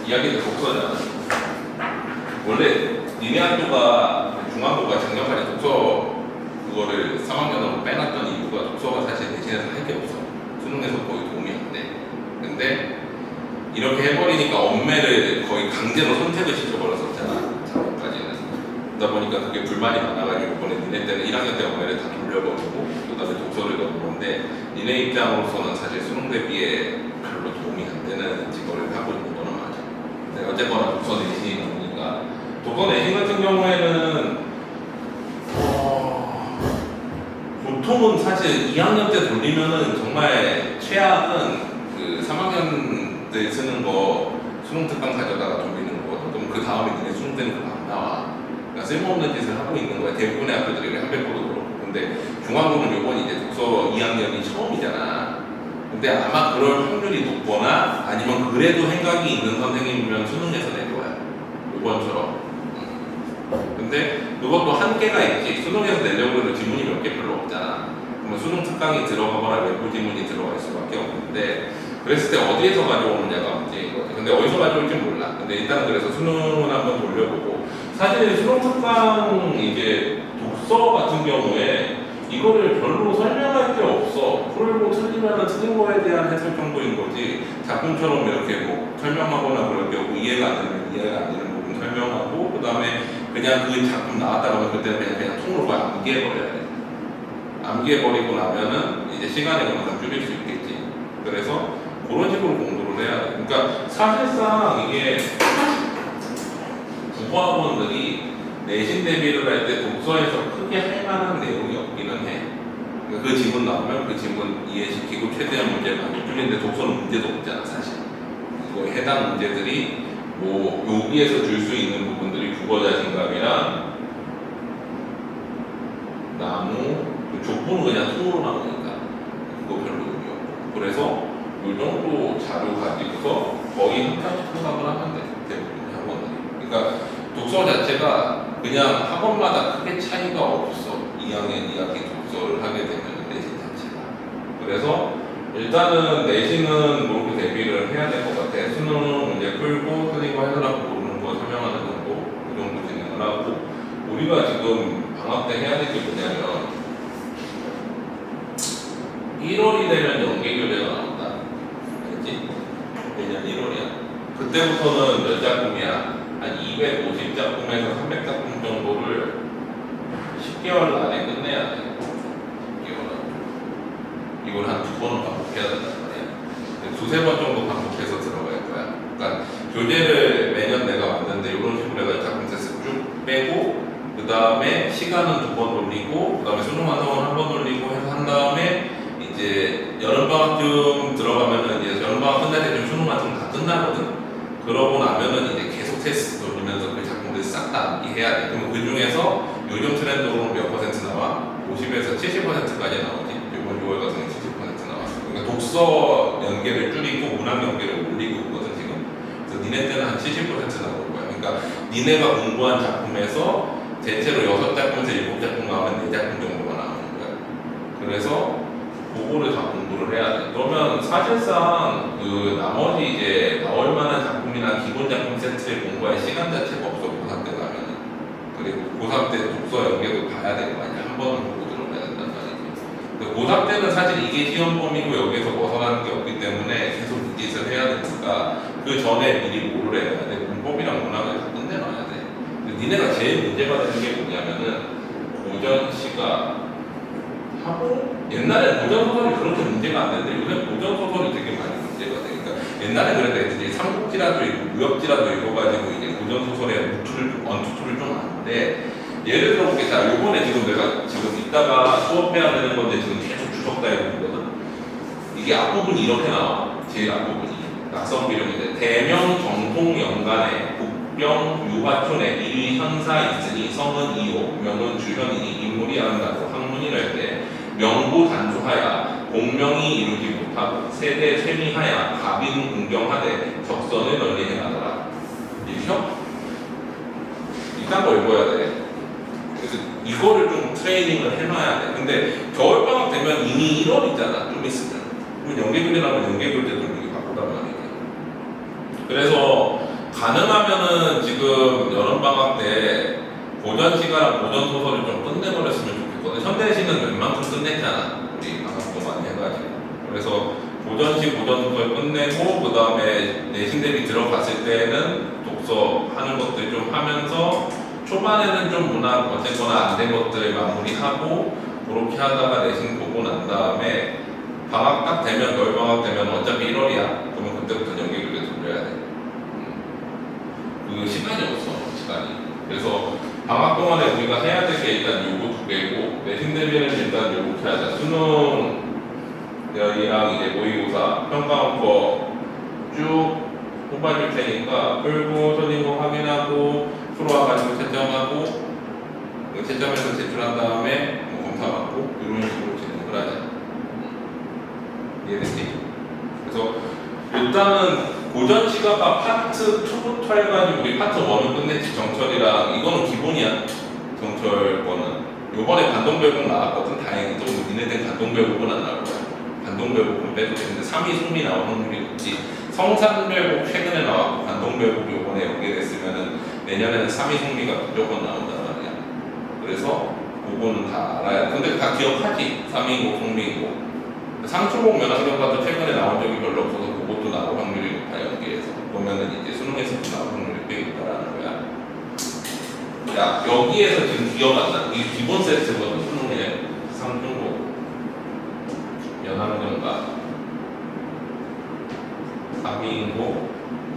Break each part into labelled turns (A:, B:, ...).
A: 이야기는 독서잖아. 원래 니네 학교가 중앙고가 작년까지 독서 그거를 3학년으로 빼놨던 이유가 독서가 사실 대신해서 할 게 없어. 수능에서 거의 도움이 안 돼. 근데 이렇게 해버리니까 엄매를 거의 강제로 선택을 시켜버렸었잖아. 작년까지는. 그러다 보니까 그게 불만이 많아가지고 이번에 니네 때는 1학년 때 엄매를 다 돌려버리고 그다음에 독서를 넣어보는데 니네 입장으로서는 사실 수능 대비에 별로 도움이 안 되는 직업을 하고 있는 거는 맞아. 근데 어쨌거나 독서 내신이 나오니까 독서 내신 같은 경우에는 보통은 사실 2학년 때 돌리면은 정말 최악은 그 3학년 때 쓰는 거 수능 특강 가져다가 돌리는 거거든. 그럼 그 다음에 니네 수능 때는 그거 안 나와. 그러니까 쓸모없는 짓을 하고 있는 거야. 대부분의 학교들이 한백호도 그렇고. 근데 중앙고는 요번 이제 독서 2학년이 처음이잖아. 근데 아마 그럴 확률이 높거나 아니면 그래도 생각이 있는 선생님이면 수능에서 낼 거야. 요번처럼. 근데 그것도 한계가 있지. 수능에서 내려고 해도 지문이 몇 개 별로 없잖아. 그러면 수능 특강이 들어가거나 외부 지문이 들어갈 수밖에 없는데 그랬을 때 어디에서 가져오느냐가 문제인 거지. 근데 어디서 가져올지 몰라. 근데 일단 그래서 수능을 한번 돌려보고 사실 수능 특강 이제 독서 같은 경우에 이거를 별로 설명할 게 없어. 그리고 틀리면 틀린 거에 대한 해석 정도인 거지. 작품처럼 이렇게 뭐 설명하거나 그럴 게 없고 이해가 안 되면 이해가 안 되는 부분 설명하고 그 다음에 그냥 그 작품 나왔다 그러면 그때는 그냥 통으로 암기해버려야 돼. 암기해버리고 나면은 이제 시간이 그만큼 줄일 수 있겠지. 그래서 그런 식으로 공부를 해야 돼. 그러니까 사실상 이게 국어학원들이 내신 대비를 할 때 독서에서 크게 할 만한 내용이 없기는 해. 그러니까 그 지문 나오면 그 지문 이해시키고 최대한 문제를 많이 줄이는데 독서는 문제도 없잖아 사실. 이거에 해당 문제들이 뭐 여기에서 줄 수 있는 부분들이 국어 자신감이랑 나무, 족보는 그냥 통으로 나오니까 그거 별로 의미 없고. 그래서 이 정도 자료 가지고서 거의 한편씩 생각을 하면 돼. 대부분 학원들이. 그러니까 독서 자체가 그냥 학원마다 크게 차이가 없어. 2학년 2학기 독서를 하게 되면 내신 자체가. 그래서 일단은 내신은 모르고 대비를 해야 될 것 같아. 수능 문제 풀고 틀린 거 해설하고 모르는 거 설명하는 정도 그 정도 진행을 하고 우리가 지금 방학 때 해야 될 게 뭐냐면 1월이 되면 연계교재가 나온다. 알겠지? 내년 1월이야. 그때부터는 몇 작품이야? 한 250작품에서 300작품 정도를 10개월 안에 끝내야 돼. 10개월은. 이걸 한 2번은 반복해야 된단 말이야. 2~3번 정도 반복해서 들어갈 거야. 그러니까 교재를 매년 내가 왔는데 이런 식으로 내가 작품 테스트 쭉 빼고 그 다음에 시간은 2번 돌리고 그 다음에 수능 완성은 1번 돌리고 해서 한 다음에 이제 여름방학쯤 들어가면은 이제 여름방학 끝날 때쯤 수능 완성 다 끝나거든. 그러고 나면은 이제 계속 테스트 돌리면서 그 작품들 싹 다 암기해야 돼. 그럼 그 중에서 요즘 트렌드로는 몇 퍼센트 나와? 50에서 70%까지 나오지. 이번 6월 같은 경우 70% 나왔어. 그러니까 독서 연계를 줄이고 문학 연계를 올리고 있거든 지금. 그래서 니네 때는 한 70% 나올 거야. 그러니까 니네가 공부한 작품에서 대체로 6작품에서 7작품 나오면 4작품 정도가 나오는 거야. 그래서 그거를 다 공부를 해야 돼. 그러면 사실상 그 나머지 이제 나올 만한 작품이나 기본 작품 세트를 공부할 시간 자체가 없어. 고3 때 가면은. 그리고 고3 때 독서 연계도 봐야 되고 아니야. 한 번은 보고 들어가야 된단 말이지. 근데 고3 때는 사실 이게 시험 범위고 여기서 벗어나는 게 없기 때문에 계속 이 짓을 해야 되니까 그 전에 미리 뭐를 해야 돼. 문법이랑 문학을 다 끝내놔야 돼. 근데 니네가 제일 문제가 되는 게 뭐냐면은 고전 시가 하고 옛날에 고전 소설이 그렇게 문제가 안 되는데 요새 고전 소설이 되게 많이 문제가 돼. 그러니까 옛날에 그랬는데 이제 삼국지라도 있고 무협지라도 읽어가지고 이제 고전 소설의 원투투를 좀 아는데 예를 들어 보겠다. 요번에 지금 내가 지금 이따가 수업해야 되는 건데 지금 계속 주석다해 보거든. 이게 앞부분이 이렇게 나와. 제일 앞부분이 낙성비룡인데 대명 정통 연간에 국병 유화촌에 이위 현사 있으니 성은 이호 명은 주현이니 인물이 아름다고 학문이 낼때 명부 단조하야 공명이 이루지 못하고 세대 쇠미하야 갑인 공경하되 적선을 널리 행하더라. 읽혀? 이딴 거 읽어야 돼. 그래서 이거를 좀 트레이닝을 해놔야 돼. 근데 겨울방학 되면 이미 1월이잖아. 좀 있으면. 그럼 연계교재라면 연계교재 돌리기 바쁘단 말이야. 그래서 가능하면은 지금 여름방학 때 고전 시가랑 고전 소설을 좀 끝내버렸으면 좋겠거든. 현대시는 웬만큼 끝냈잖아. 우리 방학도 많이 해가지고. 그래서 고전시 고전 소설 끝내고 그 다음에 내신 대비 들어갔을 때는 독서 하는 것들 좀 하면서 초반에는 좀 문학 어쨌거나 안 된 것들 마무리하고 그렇게 하다가 내신 보고 난 다음에 방학 딱 되면 겨울방학 되면 어차피 1월이야. 그러면 그때부터 연기를 돌려야 돼. 그 시간이 없어, 시간이. 그래서 방학 동안에 우리가 해야 될 게 일단 요거 두 개고 내신 대비는 일단 요렇게 하자. 수능 이랑 이제 모의고사 평가원거 쭉 뽑아줄 테니까 풀고 틀린 거 확인하고 프로 와가지고 채점하고 채점해서 제출한 다음에 뭐 검사 받고 이런 식으로 진행을 하자. 이해됐지? 그래서 일단은 고전 시가가 파트 2부터 해가지고 우리 파트 1은 끝냈지. 정철이랑 이거는 기본이야. 정철 거는 요번에 반동별곡 나왔거든. 다행히 또 니네들 반동별곡은 안 나올 거야. 반동별곡은 빼도 되는데 3위 숨이 나올 확률이 높지. 성산별곡 최근에 나왔고 반동별곡 요번에 연계됐으면은 내년에는 3위 승리가 무조건 나온단 말이야. 그래서 그거는 다 알아야 돼. 근데 다 기억하지? 3위고 성리고 상초곡 면학경과도 최근에 나온 적이 별로 없어서 그것도 나올 확률이 높아. 연계해서 보면은 이제 수능에서 나올 확률이 꽤 있다라는 거야. 야, 여기에서 지금 기억 안 나. 이게 기본 세트거든. 수능에 상초곡 연학경과 3위고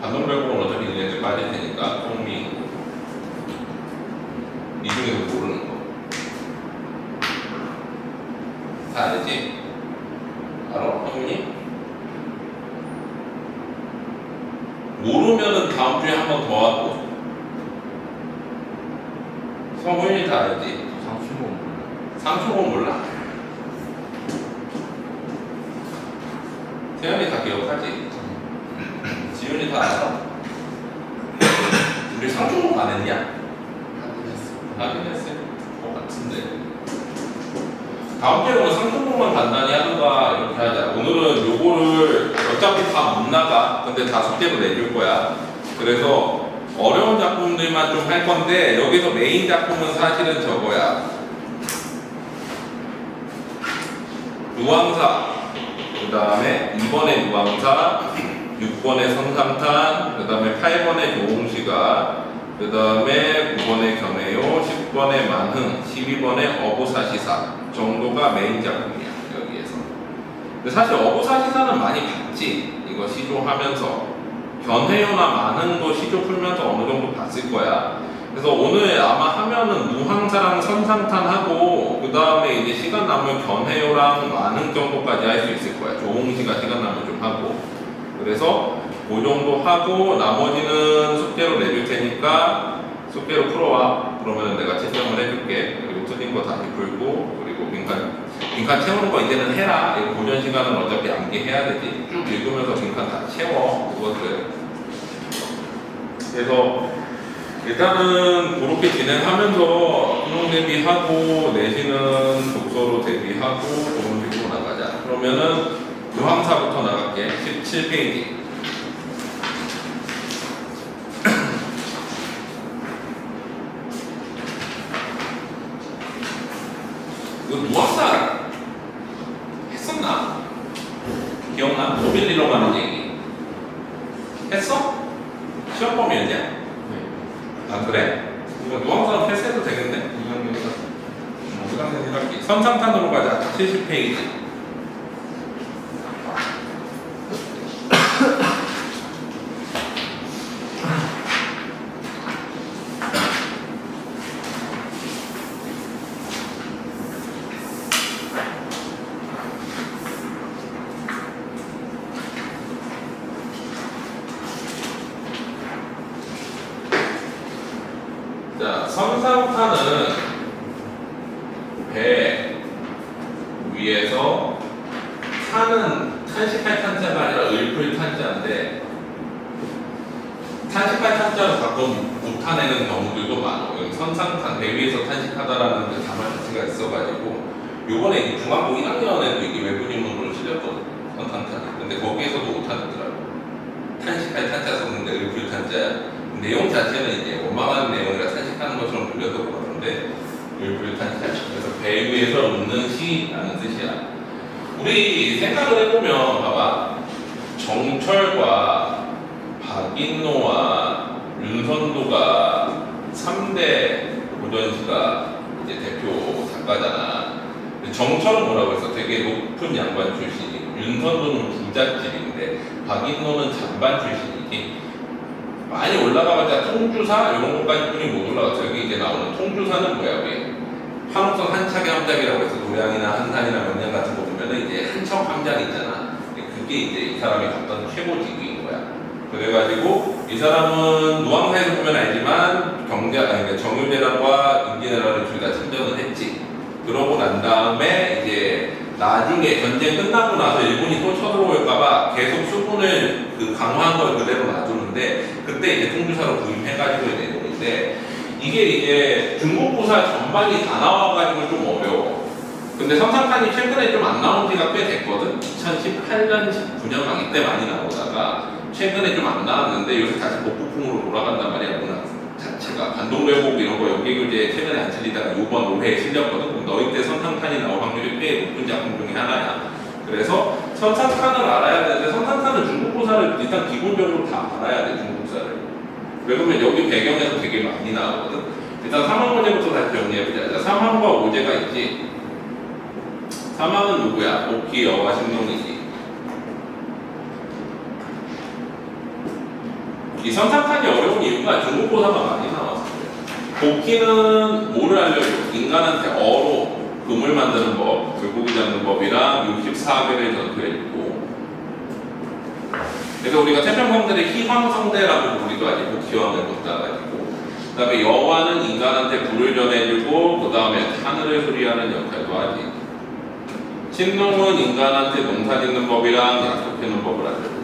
A: 반동별곡은 어차피 얘네들 빠질 테니까 성리고 이 중에서 모르는 거 다 알지? 알아? 형님? 모르면은 다음 주에 한 번 더 하고. 성훈이 다 알지? 상초곡 몰라? 태연이 다 기억하지? 지훈이 다 알아? 우리 상초곡 안 했냐? 하긴 했어요. 같은데. 다음 주에 오늘 상품곡만 간단히 하든가 이렇게 하자. 오늘은 요거를 어차피 다 못 나가. 근데 다 숙제로 내줄 거야. 그래서 어려운 작품들만 좀 할 건데 여기서 메인 작품은 사실은 저거야. 유황사. 그 다음에 2번의 유황사, 6번의 성삼탄, 그 다음에 8번의 조홍시가, 그 다음에 9번의 견해요, 10번의 만흥, 12번의 어부사시사 정도가 메인 작품이야. 여기에서. 근데 사실 어부사시사는 많이 봤지. 이거 시조하면서 견해요나 만흥도 시조 풀면서 어느 정도 봤을 거야. 그래서 오늘 아마 하면은 무항사랑 선상탄하고 그 다음에 이제 시간 남으면 견해요랑 만흥 정도까지 할 수 있을 거야. 조홍시가 시간 남으면 좀 하고. 그래서 그 정도 하고 나머지는 숙제로 내줄 테니까 숙제로 풀어와. 그러면 내가 채점을 해줄게. 그리고 틀린 거 다시 풀고 그리고 빈칸 채우는 거 이제는 해라. 고전 시간은 어차피 암기해야 되지. 쭉 읽으면서 빈칸 다 채워. 그것들. 그래서 일단은 그렇게 진행하면서 수능 대비하고 내신은 독서로 대비하고 그런 식으로 나가자. 그러면은 유황사부터 나갈게. 17페이지. 이거 유황사 했었나? 기억나? 노빌리로 가는 얘기 했어? 시험 범위였냐?
B: 네.
A: 아 그래? 이거 유황사는 패스해도 되겠네? 시간 내리라기. 선상탄으로 가자. 70페이지. 자, 선상탄은 배 위에서 탄은 탄식할 탄자가 아니라 을풀 탄자인데 탄식할 탄자로 가끔 못 타내는 경우들도 많아. 선상탄 배 위에서 탄식하다라는 그 단어 자체가 있어가지고 요번에 중학교 1학년에도 이게 외부 인문으로 실렸거든. 선상탄이. 근데 거기에서도 못 타내더라고. 탄식할 탄자 썼는데 을불 탄자. 내용 자체는 이제 원망하는 내용이라 탄식하는 것처럼 들려서 그러는데 을불 탄자. 그래서 배 위에서 웃는 시라는 뜻이야. 우리 생각을 해보면 봐봐. 정철과 박인노와 윤선도가 3대 고전시가 이제 대표 작가잖아. 정철은 뭐라고 했어? 되게 높은 양반 출신이고 윤선도는 부잣집인데 박인노는 잔반 출신이지. 많이 올라가봤자 통주사 이런 것까지 뿐이 못 올라갔어. 여기 이제 나오는 통주사는 뭐야? 우리 한옥선 한착의 함작이라고 해서 노량이나 한산이나 명량 같은 거 보면은 이제 한척 함작 있잖아. 그게 이제 이 사람이 갔던 최고 직위인 거야. 그래가지고 이 사람은 노항사에서 보면 알지만 그러니까 정유대란과 임진왜란을 둘 다 참전을 했지. 그러고 난 다음에 이제 나중에 전쟁 끝나고 나서 일본이 또 쳐들어올까봐 계속 수군을 강화한 걸 그대로 놔두는데 그때 이제 통주사로 부임해가지고 내용인데 이게 이제 중국부사 전반이 다 나와가지고 좀 어려워. 근데 삼상칸이 최근에 좀 안 나온 지가 꽤 됐거든. 2018년, 19년 막 이때 많이 나오다가 최근에 좀 안 나왔는데 요새 다시 복부풍으로 돌아간단 말이야. 문화 자체가 반동왜복 이런 거 연기교재 최근에 안 틀리다가 요번 올해에 실렸거든. 그럼 너희 때 선상칸이 나올 확률이 꽤 높은 작품 중에 하나야. 그래서 선상칸을 알아야 되는데 선상칸은 중국부사를 일단 기본적으로 다 알아야 돼. 중국사를. 왜 그러면 여기 배경에서 되게 많이 나오거든. 일단 삼왕오제부터 다시 정리해보자. 삼왕과 오제가 있지. 삼왕은 누구야? 복희, 여와, 신동이지. 이 선상칸이 어려운 이유가 중국고사가 많이 나왔어요. 복희는 뭐를 알려줘? 인간한테 어로 금을 만드는 법, 물고기 잡는 법이랑 64개를 전수해주고. 그래서 우리가 태평성대를 희황성대라고 부르기도 하지. 복희왕을 붙잡아가지고. 그 다음에 여와는 인간한테 불을 전해주고 그 다음에 하늘을 수리하는 역할도 하지. 신농은 인간한테 농사 짓는 법이랑 약속해놓은 법을 알려줬지.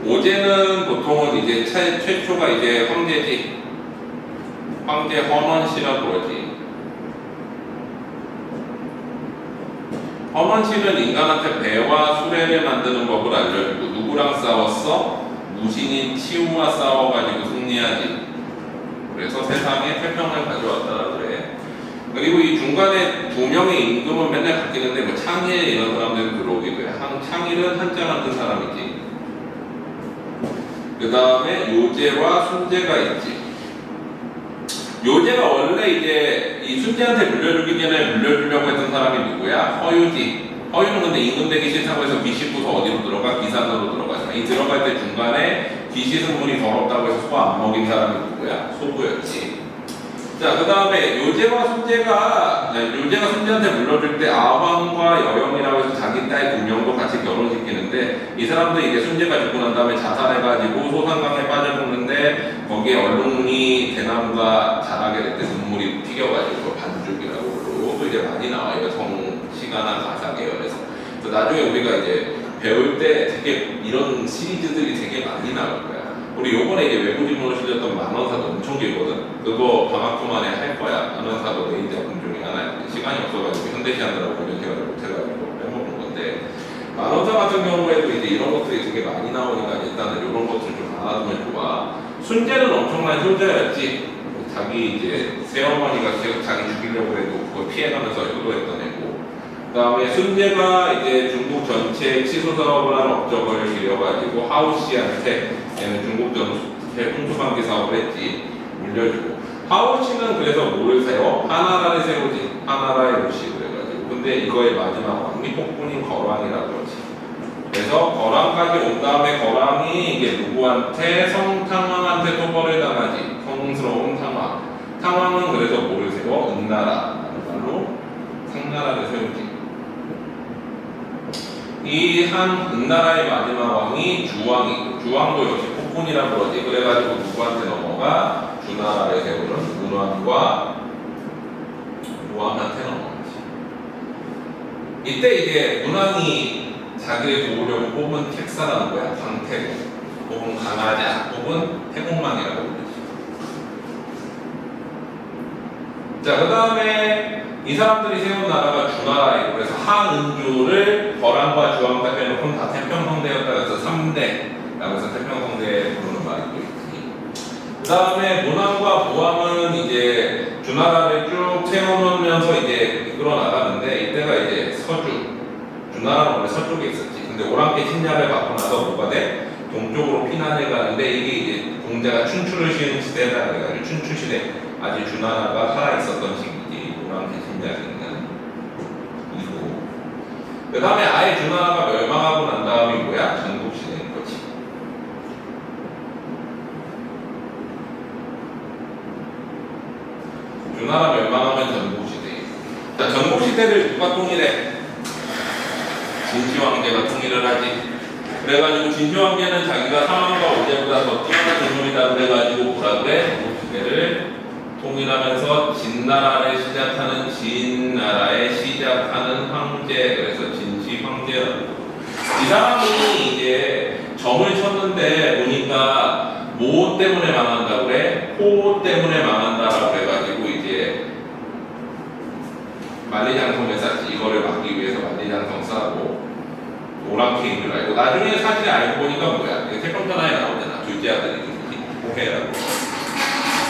A: 오제는 보통은 이제 최초가 이제 황제지. 황제 헌원씨라고 그러지. 헌원씨는 인간한테 배와 수레를 만드는 법을 알려주고 누구랑 싸웠어? 무신인 치우와 싸워가지고 승리하지. 그래서 세상에 태평을 가져왔다라고 그래. 그리고 이 중간에 두 명의 임금은 맨날 바뀌는데 뭐 창일 이런 사람들은 들어오기도 해. 창일은 한자 만든 사람이지. 그 다음에 요제와 순제가 있지. 요제가 원래 이제 이 순제한테 물려주기 전에 물려주려고 했던 사람이 누구야? 허유지. 허유는 근데 임금 되기 싫다고 해서 비식부서 어디로 들어가? 기산으로 들어가잖아. 이 들어갈 때 중간에 비시승문이 더럽다고 해서 소 안 먹인 사람이 누구야? 소부였지. 자, 그 다음에 요제가 순제한테 물려줄 때 아황과 여영이라고 해서 자기 딸 두 명도 같이 결혼시키는데 이 사람들이 이제 순제가 죽고 난 다음에 자살해가지고 소산강에 빠져 죽는데 거기에 얼룩무늬 대나무가 자라게 될 때 눈물이 튀겨가지고 반죽이라고 그러고 또 이제 많이 나와요. 성시가나 가사 계열에서. 그래서 나중에 우리가 이제 배울 때 되게 이런 시리즈들이 되게 많이 나올 거야. 우리 요번에 이제 외부지문으로 실렸던 만원사도 엄청 길거든. 그거 방학 동안에 할 거야. 만원사도 메인 작품 중에 하나야. 시간이 없어가지고 현대시하느라고 고전시간을 못해가지고 빼먹은 건데 만원사 같은 경우에도 이제 이런 것들이 되게 많이 나오니까 일단은 이런 것들 좀 알아두면 좋아. 순제는 엄청난 효자였지. 자기 이제 새어머니가 계속 자기 죽이려고 해도 그걸 피해가면서 효도했던 애고. 그 다음에 순제가 이제 중국 전체 치수 사업을 한 업적을 기려가지고 하우씨한테 얘는 중국 전체 홍수방기 사업을 했지. 물려주고. 하우씨는 그래서 뭐를 세워? 하나라를 세우지. 하나라의 루시 그래가지고. 근데 이거의 마지막 왕이 폭군인 거랑이라고 그러지. 그래서 거랑까지 온 다음에 거랑이 이게 누구한테? 성탕왕한테 토벌을 당하지. 성스러운 탕왕. 탕왕은 그래서 뭐를 세워? 은나라라는 말로 상나라를 세우지. 이 한 은나라의 마지막 왕이 주왕이고 주왕도 역시 폭군이라고 그러지. 그래가지고 누구한테 넘어가? 주나라를 세우는 문왕과 무왕한테 넘어가지. 이때 이제 문왕이 자기를 도우려고 뽑은 택사라는 거야. 강태공 혹은 강하자 혹은 태공망이라고 부르지. 자, 그 다음에 이 사람들이 세운 나라가 주나라이고 그래서 하은주를 거란과 주왕 다 빼놓고 다 태평성대였다. 그래서 3대 라고 해서 태평성대 부르는 말이 또 있지. 그 다음에 문왕과 모왕은 이제 주나라를 쭉 세워놓으면서 이제 이끌어 나가는데 이때가 이제 서주, 주나라는 원래 서쪽에 있었지. 근데 오랑캐 침략을 받고 나서 뭐가 돼? 동쪽으로 피난해 가는데 이게 이제 공자가 춘추를 지은 시대다 그래가지고 춘추 시대 아직 주나라가 살아 있었던 시기지. 오랑캐 침략은 이후. 그 다음에 아예 주나라가 멸망하고 난 다음이 뭐야? 전국 시대인 거지. 주나라 멸망하면 전국시대. 자, 전국시대를 누가 통일해? 진시황제가 통일을 하지. 그래가지고 진시황제는 자기가 상황과 오제보다 더 뛰어난 인물이다 그래가지고 뭐라 그래? 전국시대를 통일하면서 진나라를 시작하는 진나라에 시작하는 황제, 그래서 진시황제라고. 이 사람이 이제 점을 쳤는데 보니까 뭐 때문에 망한다고 그래? 호 때문에 망한다라고 그래가지고 이제 만리장성을 쌌지. 이거를 막기 위해서 만리장성 싸고 오랑캐인 줄 알고 나중에 사실 알고 보니까 뭐야? 태평천하에 나오잖아. 둘째 아들이 호해라고.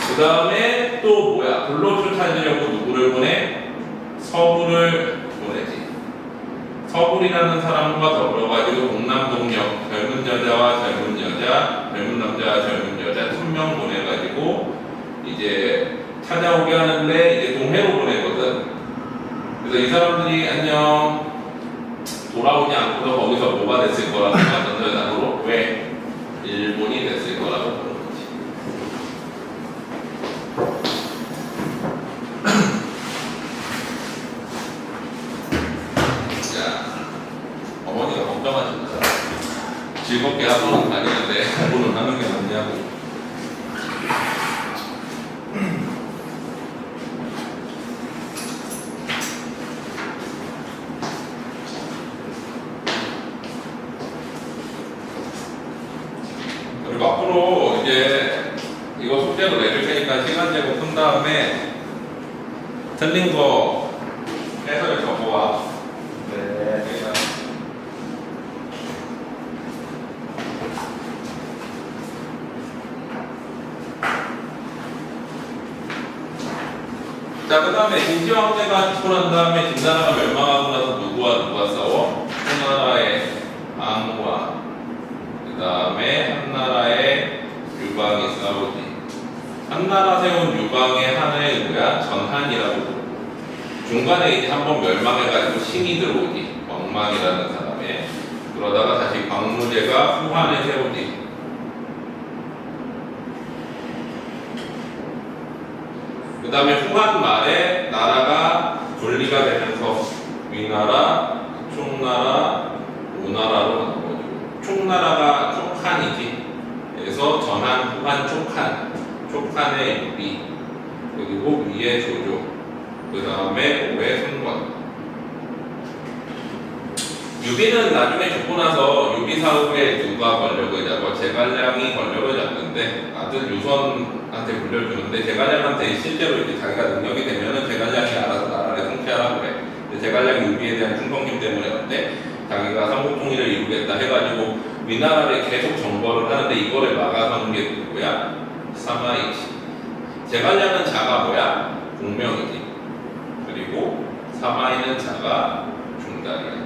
A: 그 다음에 또 뭐야? 불로초 찾으려고 누구를 보내? 서부를 보내지. 서불이라는 사람과 더불어가지고 동남동역 젊은 여자와 젊은 여자, 젊은 남자와 젊은 여자 2명 보내가지고 이제 찾아오게 하는데 이제 동해로 보내거든. 그래서 이 사람들이 안녕 돌아오지 않고도 거기서 뭐가 됐을 거라고 전설상으로 왜 일본이 됐을 거라고 보는 거지. 어머니가 걱정하신다. 즐겁게 학원은 다니는데 공부는 하는 게 맞냐고. 그리고 앞으로 이제 이거 숙제로 내줄 테니까 시간 제고 푼 다음에 틀린 거 해설을 적어와. 네. 자, 그 다음에 진시황제가 죽고 난 다음에 진나라가 멸망하고 나서 누가 싸워? 한나라의 앙과 그 다음에 한나라의 유방이 싸우지. 한나라 세운 유방의 한을 뭐야? 전한이라고 부르고 중간에 이제 한번 멸망해가지고 신이 들어오지. 왕망이라는 사람의. 그러다가 다시 광무제가 후한을 세우지. 그 다음에 후한 말에 나라가 분리가 되면서 위나라, 총나라, 오나라로 나눠가지고 총나라가 촉한이지. 그래서 전한, 후한, 촉한의 유비, 그리고 위의 조조, 그 다음에 오의 손권. 유비는 나중에 죽고 나서 유비 사후에 누가 권력을 잡아? 제갈량이 권력을 잡는데 아들 유선한테 물려주는데 제갈량한테 실제로 이제 자기가 능력이 되면은 제갈량이 알아서 나라를 통치하라고 그래. 근데 제갈량이 유비에 대한 충성심 때문에 어때? 자기가 삼국통일을 이루겠다 해가지고 위나라를 계속 정벌을 하는데 이거를 막아서는 게 누구야? 사마이지. 제갈량은 자가 뭐야? 공명이지. 그리고 사마이는 자가 중달이야.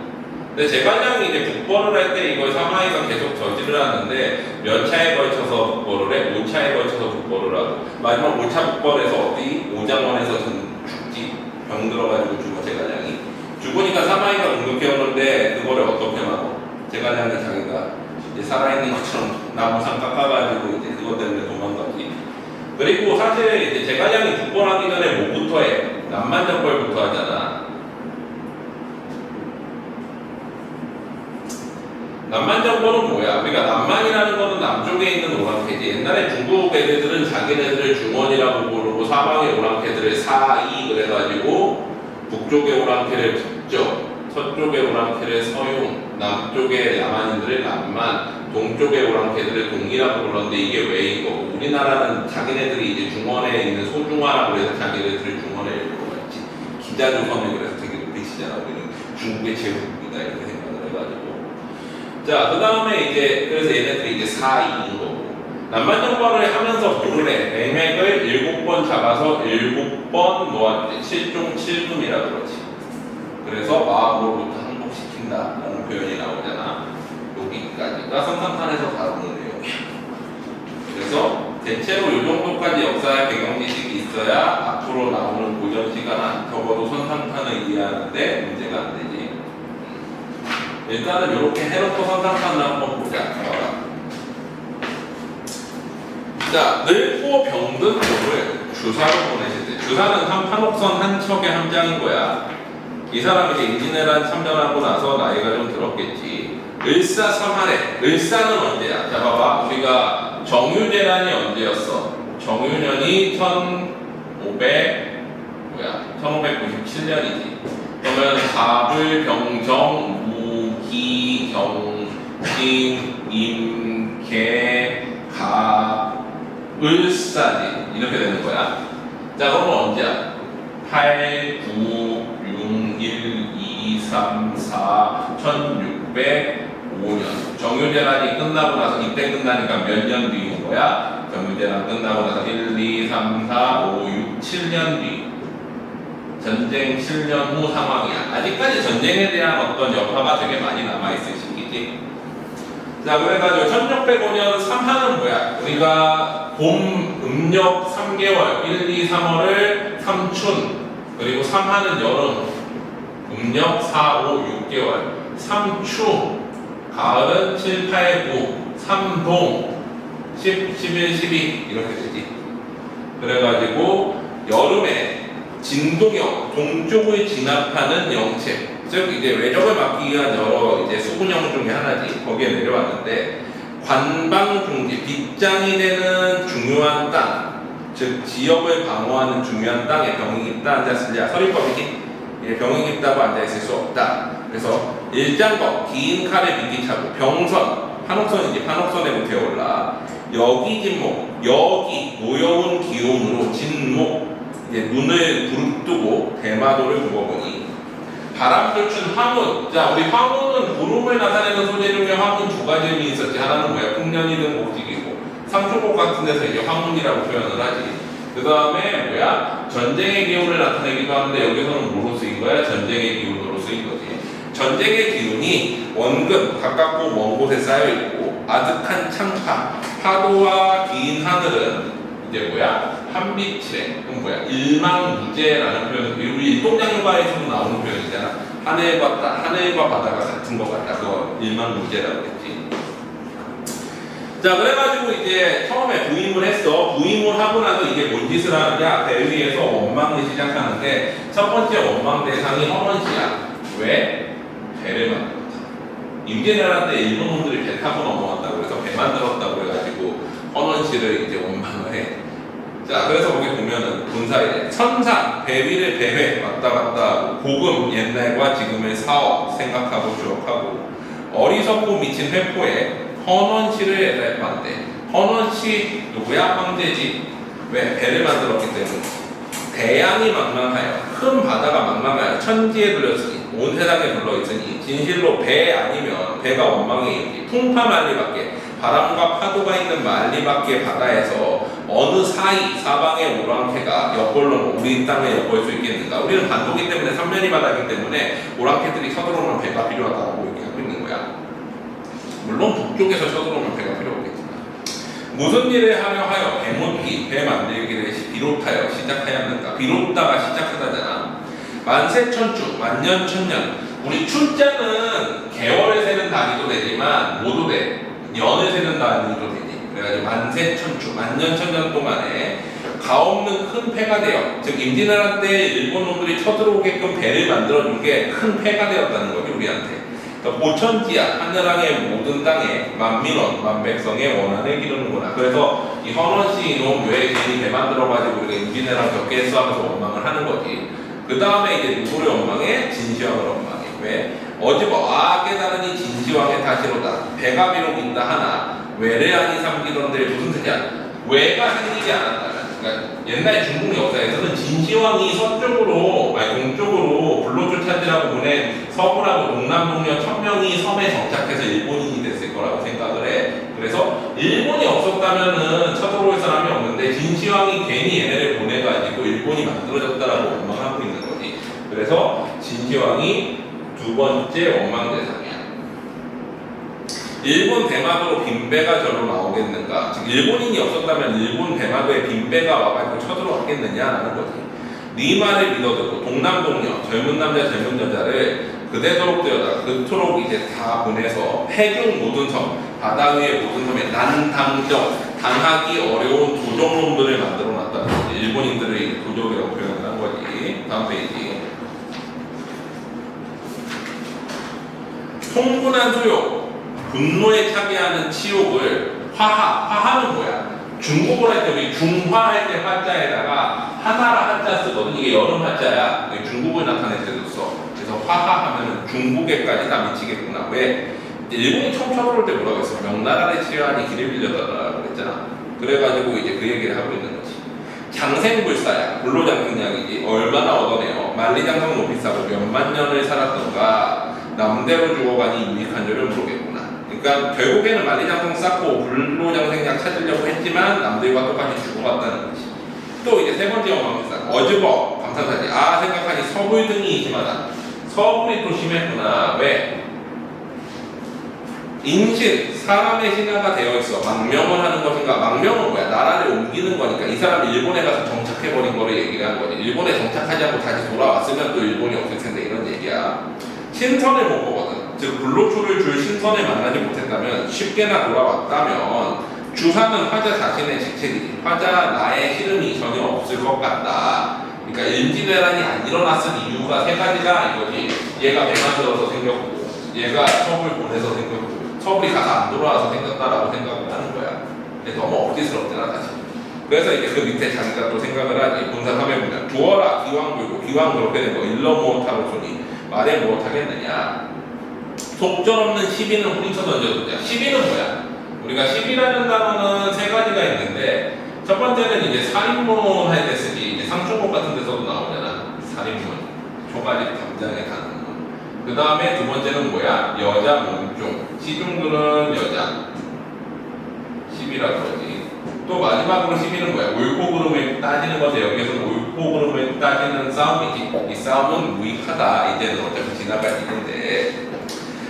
A: 근데 제갈량이 이제 북벌을 할 때 이걸 사마이가 계속 저지를 하는데 몇 차에 걸쳐서 북벌을 해? 5차에 걸쳐서 북벌을 하고 마지막 5차 북벌에서 어디? 오장원에서 죽지. 병 들어가지고 죽어 제갈량이. 죽으니까 사마이가 공격해오는데 그거를 어떻게 막어? 제갈량이 자기가 이제 살아있는 것처럼 나무상 깎아가지고 이제 그것 때문에 도망가지. 그리고 사실 이제 제갈량이 북벌하기 전에 뭐부터 해? 남만정벌부터 하잖아. 남만정벌은 뭐야? 그러니까 남만이라는 거는 남쪽에 있는 오랑캐지. 옛날에 중국 애들은 자기네들을 중원이라고 부르고 사방의 오랑캐들을 사이 그래가지고 북쪽의 오랑캐를 북적, 서쪽의 오랑캐를 서용, 남쪽의 남한인들을 남만, 동쪽의 오랑캐들을 동이라고 불렀는데 이게 왜 이거? 우리나라는 자기네들이 이제 중원에 있는 소중화라고 해서 자기네들을 중원에 일부러 갔지. 기자조선을 그래서 되게 높이 치잖아. 우리는 중국의 제국이다 이렇게 생각을 해가지고. 자, 그 다음에 이제 그래서 얘네들이 이제 4, 2인 거고 낱말정벌을 하면서 모르래 맥맥을 7번 잡아서 7번 놓아주지 7종 7금이라 그러지. 그래서 마음으로부터 항복시킨다 라는 표현이 나오잖아. 여기까지가 선상탄에서 다루는 내용이야. 그래서 대체로 이 정도까지 역사의 배경 지식이 있어야 앞으로 나오는 고전 시간 적어도 선상탄을 이해하는데 문제가 안 되지. 일단은 이렇게 해놓고 선상탄을 한번 보자. 자, 늙고 병든 몸을 주사로 보내실 때 주사는 한 판옥선 한 척의 한 장인 거야. 이 사람이 이제 임진왜란 참전하고 나서 나이가 좀 들었겠지. 을사삼할에 을사는 언제야? 자 봐봐, 우리가 정유재란이 언제였어? 정유년이 1597년이지. 그러면 갑을 병정 무기 경신 임계 가 을사지 이렇게 되는 거야. 자 그러면 언제야? 8, 9, 6, 1, 2, 3, 4, 1605년 정유재란이 끝나고 나서 이때 끝나니까 몇 년 뒤인 거야? 정유재란 끝나고 나서 1, 2, 3, 4, 5, 6, 7년 뒤 전쟁 7년 후 상황이야. 아직까지 전쟁에 대한 어떤 여파가 되게 많이 남아있을 시기지. 자 그래가지고 1605년 3하는 뭐야? 우리가 봄 음력 3개월 1, 2, 3월을 삼춘 그리고 3하는 여름 음력 4, 5, 6개월 3추 가을은 7, 8, 9 3동 10, 11, 12 이렇게 되지. 그래가지고 여름에 진동형 동쪽을 진압하는 영체 즉 이제 외적을 막기 위한 여러 이제 수군형 중에 하나지. 거기에 내려왔는데 관방중지 빗장이 되는 중요한 땅, 즉 지역을 방어하는 중요한 땅에 병이 있다 앉았을냐 서리법이지. 병이 있다고 앉아있을 수 없다. 그래서 일장법 긴 칼에 미끼 차고 병선 판옥선이지 판옥선에 못해 올라 여기 진목 여기 노여운 기운으로 진목 이제 눈을 부릅뜨고 대마도를 굽어보니 바람불춘 화문. 자 우리 화문은 구름을 나타내는 소재 중에 화문 두 가지 의미 있었지. 하나는 뭐야? 풍년이든 목직이고 상초곡 같은 데서 이제 화문이라고 표현을 하지. 그 다음에 뭐야? 전쟁의 기운을 나타내기도 하는데 여기서는 뭐로 쓰인 거야? 전쟁의 기운으로 쓰인 거지. 전쟁의 기운이 원근 가깝고 먼 곳에 쌓여 있고 아득한 창파 파도와 긴 하늘은 이제 뭐야? 한빛이래. 그럼 뭐야? 일망무제라는 표현은 우리 일동장일과에서도 나오는 표현이잖아. 하늘과 바다가 같은 것 같다. 그거 일망무제라고 했지. 자 그래가지고 이제 처음에 부임을 했어. 부임을 하고 나서 이게 뭔 짓을 하느냐? 배 위에서 원망을 시작하는데 첫 번째 원망 대상이 허먼씨야. 왜? 배를 만들었다. 임진왜란 때 일본 놈들이 배 타고 넘어왔다고 그래서 배 만들었다고 해가지고 허먼씨를 이제 원망을 해. 자 그래서 거기 보면은 군사이래 천상 배 위를 배회 왔다 갔다 하고 고금 옛날과 지금의 사업 생각하고 추억하고 어리석고 미친 회포에 헌원씨를 애달판대. 헌원씨 누구야? 황제지. 왜? 배를 만들었기 때문에. 대양이 망망하여 큰 바다가 망망하여 천지에 불렸으니 온 세상에 불러있으니 진실로 배 아니면 배가 원망에 있지 풍파 만리밖에 바람과 파도가 있는 만리밖에 바다에서 어느 사방의 오랑캐가 엿볼로 우리 땅에 엿볼 수 있겠는가. 우리는 반도기 때문에 삼면이 바다이기 때문에 오랑캐들이 쳐들어오면 배가 필요하다고 이렇게 하고 있는 거야. 물론 북쪽에서 쳐들어오면 배가 필요 없겠지만 무슨 일을 하려 하여 배묻기 배 만들기를 비롯하여 시작하였는가. 비롯다가 시작하다잖아. 만세천추 만년천년. 우리 춘자는 개월을 세는 단위도 되지만 모두 돼. 년을 세는 단위도 되지. 그래가지고 만세천추 만년천년 동안에 가없는 큰 패가 되어 즉 임진왜란 때 일본 놈들이 쳐들어오게끔 배를 만들어준 게 큰 패가 되었다는 거지 우리한테. 보천지야 하늘항의 모든 땅에 만민원 만백성의 원한을 기르는구나. 그래서 이 헌원씨 이놈 왜 괜히 배 만들어가지고 우리가 임진왜란 겪겠어 하면서 원망을 하는 거지. 그 다음에 이제 누구를 원망해? 진시황을 원망해. 왜? 어지버 깨달으니 진시황의 탓이로다. 배가 비록 있다 하나 외래안이 삼기던들 무슨 뜻이야? 외가 생기지 않았다면 그러니까 옛날 중국 역사에서는 진시황이 서쪽으로 아니 동쪽으로 불로초 찾으라고 보낸 서구라고 동남동료 1000명이 섬에 정착해서 일본인이 됐을 거라고 생각을 해. 그래서 일본이 없었다면은 쳐들어올 사람이 없는데 진시황이 괜히 얘네를 보내가지고 일본이 만들어졌다라고 원망하고 있는 거지. 그래서 진시황이 두 번째 원망 대상이야. 일본 대마도로 빈배가 절로 나오겠는가? 즉 일본인이 없었다면 일본 대마도에 빈배가 와가지고 쳐들어왔겠느냐라는 거지. 네 말을 믿어듣고 동남동녀 젊은 남자 젊은 여자를 그대도록 되어다 그토록 이제 다 보내서 해중 모든 섬 바다 위의 모든 섬에 난당적 당하기 어려운 도적놈들을 만들어놨다는 거지. 일본인들을 도적이라고 표현을 한 거지. 다음 페이지. 충분한 수욕 분노에 차게 하는 치욕을 화하는 뭐야? 중국어로 할 때 우리 중화할 때 화자에다가 하나라 한자 쓰거든. 이게 여름 한자야. 중국을 나타낼 때도 써. 그래서 화하하면 중국에까지 다 미치겠구나. 왜? 일본이 처음 쳐들어올 때 뭐라고 했어? 명나라를 치료하니 길을 빌려달라고 그랬잖아. 그래가지고 이제 그 얘기를 하고 있는 거지. 장생불사야. 불로장생약이지. 얼마나 얻어내요. 만리장성 높이 싸고 몇만 년을 살았던가 남대로 죽어가니 유익한 줄을 모르겠구나. 그러니까 결국에는 만리장성 쌓고 불로장생약 찾으려고 했지만 남들과 똑같이 죽어갔다는 거지. 또 이제 세 번째 원망사 어즈버 감탄사지. 아 생각하니 서불 등이 심하다. 서불이 또 심했구나. 왜? 인신 사람의 신화가 되어 있어. 망명을 하는 것인가? 망명은 뭐야? 나라를 옮기는 거니까. 이 사람이 일본에 가서 정착해버린 거를 얘기를 한 거지. 일본에 정착하지 않고 다시 돌아왔으면 또 일본이 없을 텐데 이런 얘기야. 신선을 못 보거든. 즉 불로초를 줄 신선을 만나지 못했다면 쉽게나 돌아왔다면 주사는 화자 자신의 직책이지. 화자 나의 시름이 전혀 없을 것 같다. 그러니까 임진왜란이 안 일어났을 이유가 세 가지가 이거지. 얘가 배 만들어서 생겼고, 얘가 서울 보내서 생겼고, 서울이 가서 안 돌아와서 생겼다라고 생각을 하는 거야. 근데 너무 억지스럽잖아 사실. 그래서 이제 그 밑에 자기가 또 생각을 하지. 본사 3회 보면 두어라 기왕 불고 기왕 그렇게 된 거 일러 못하고 소니 말해 못하겠느냐. 속절없는 시비는 후리쳐 던져두자. 시비는 뭐야? 우리가 시비라는 단어는 세 가지가 있는데 첫 번째는 이제 살인문 할 때 쓰기. 이제 상충곡 같은 데서도 나오잖아. 살인문, 초가집 담장에 가는 문. 그 다음에 두 번째는 뭐야? 여자 몸종. 시중들은 여자. 시비라 그러지. 또 마지막으로 시비는 뭐야? 옳고 그름을 따지는 건데 여기에서는 옳고 그름을 따지는 싸움이지. 이 싸움은 무익하다. 이제는 어차피 지나갈 일인데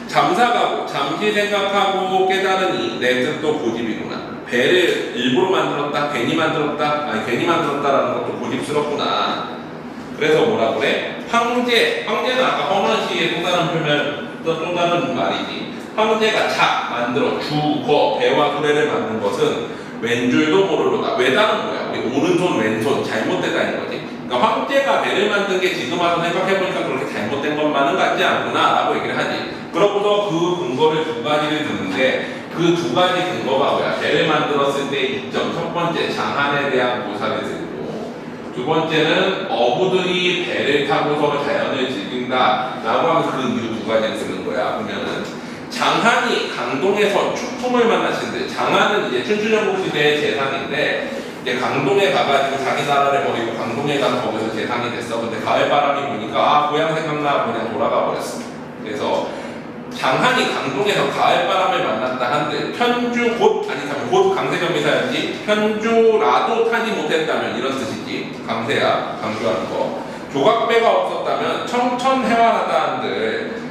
A: 잠사가고 잠시 생각하고 깨달으니 내 뜻도 고집이구나. 배를 일부러 만들었다, 괜히 만들었다, 아니 괜히 만들었다라는 것도 고집스럽구나. 그래서 뭐라 그래? 황제는 아까 허먼 씨의 또 다른 표현, 또 다른 말이지. 황제가 만들어 주거 배와 구레를 만든 것은 왼 줄도 모르로다. 외다는 뭐야? 우리 오른손 왼손 잘못되다는 거지. 그러니까 황제가 배를 만든 게 지금 와서 생각해보니까 그렇게 잘못된 것만은 같지 않구나 라고 얘기를 하지. 그러고서 그 근거를 두 가지를 드는데 그 두 가지 근거가 뭐야? 배를 만들었을 때의 이점. 첫 번째 장한에 대한 모사를 들고, 두 번째는 어부들이 배를 타고서 자연을 즐긴다 라고 하면 그 이유 두 가지를 쓰는 거야. 보면은 장한이 강동에서 축풍을 만나신대. 장한은 이제 춘추전국 시대의 재상인데 이제 강동에 가가지고 자기 나라를 버리고 강동에 가서 거기서 재상이 됐어. 근데 가을바람이 부니까 아 고향 생각나 그냥 돌아가 버렸어. 그래서 장한이 강동에서 가을바람을 만났다 한들 편주 곧 강세전비사였지. 편주라도 타지 못했다면 이런 뜻이지. 강세야 강조하는 거. 조각배가 없었다면 청천해화하다 한들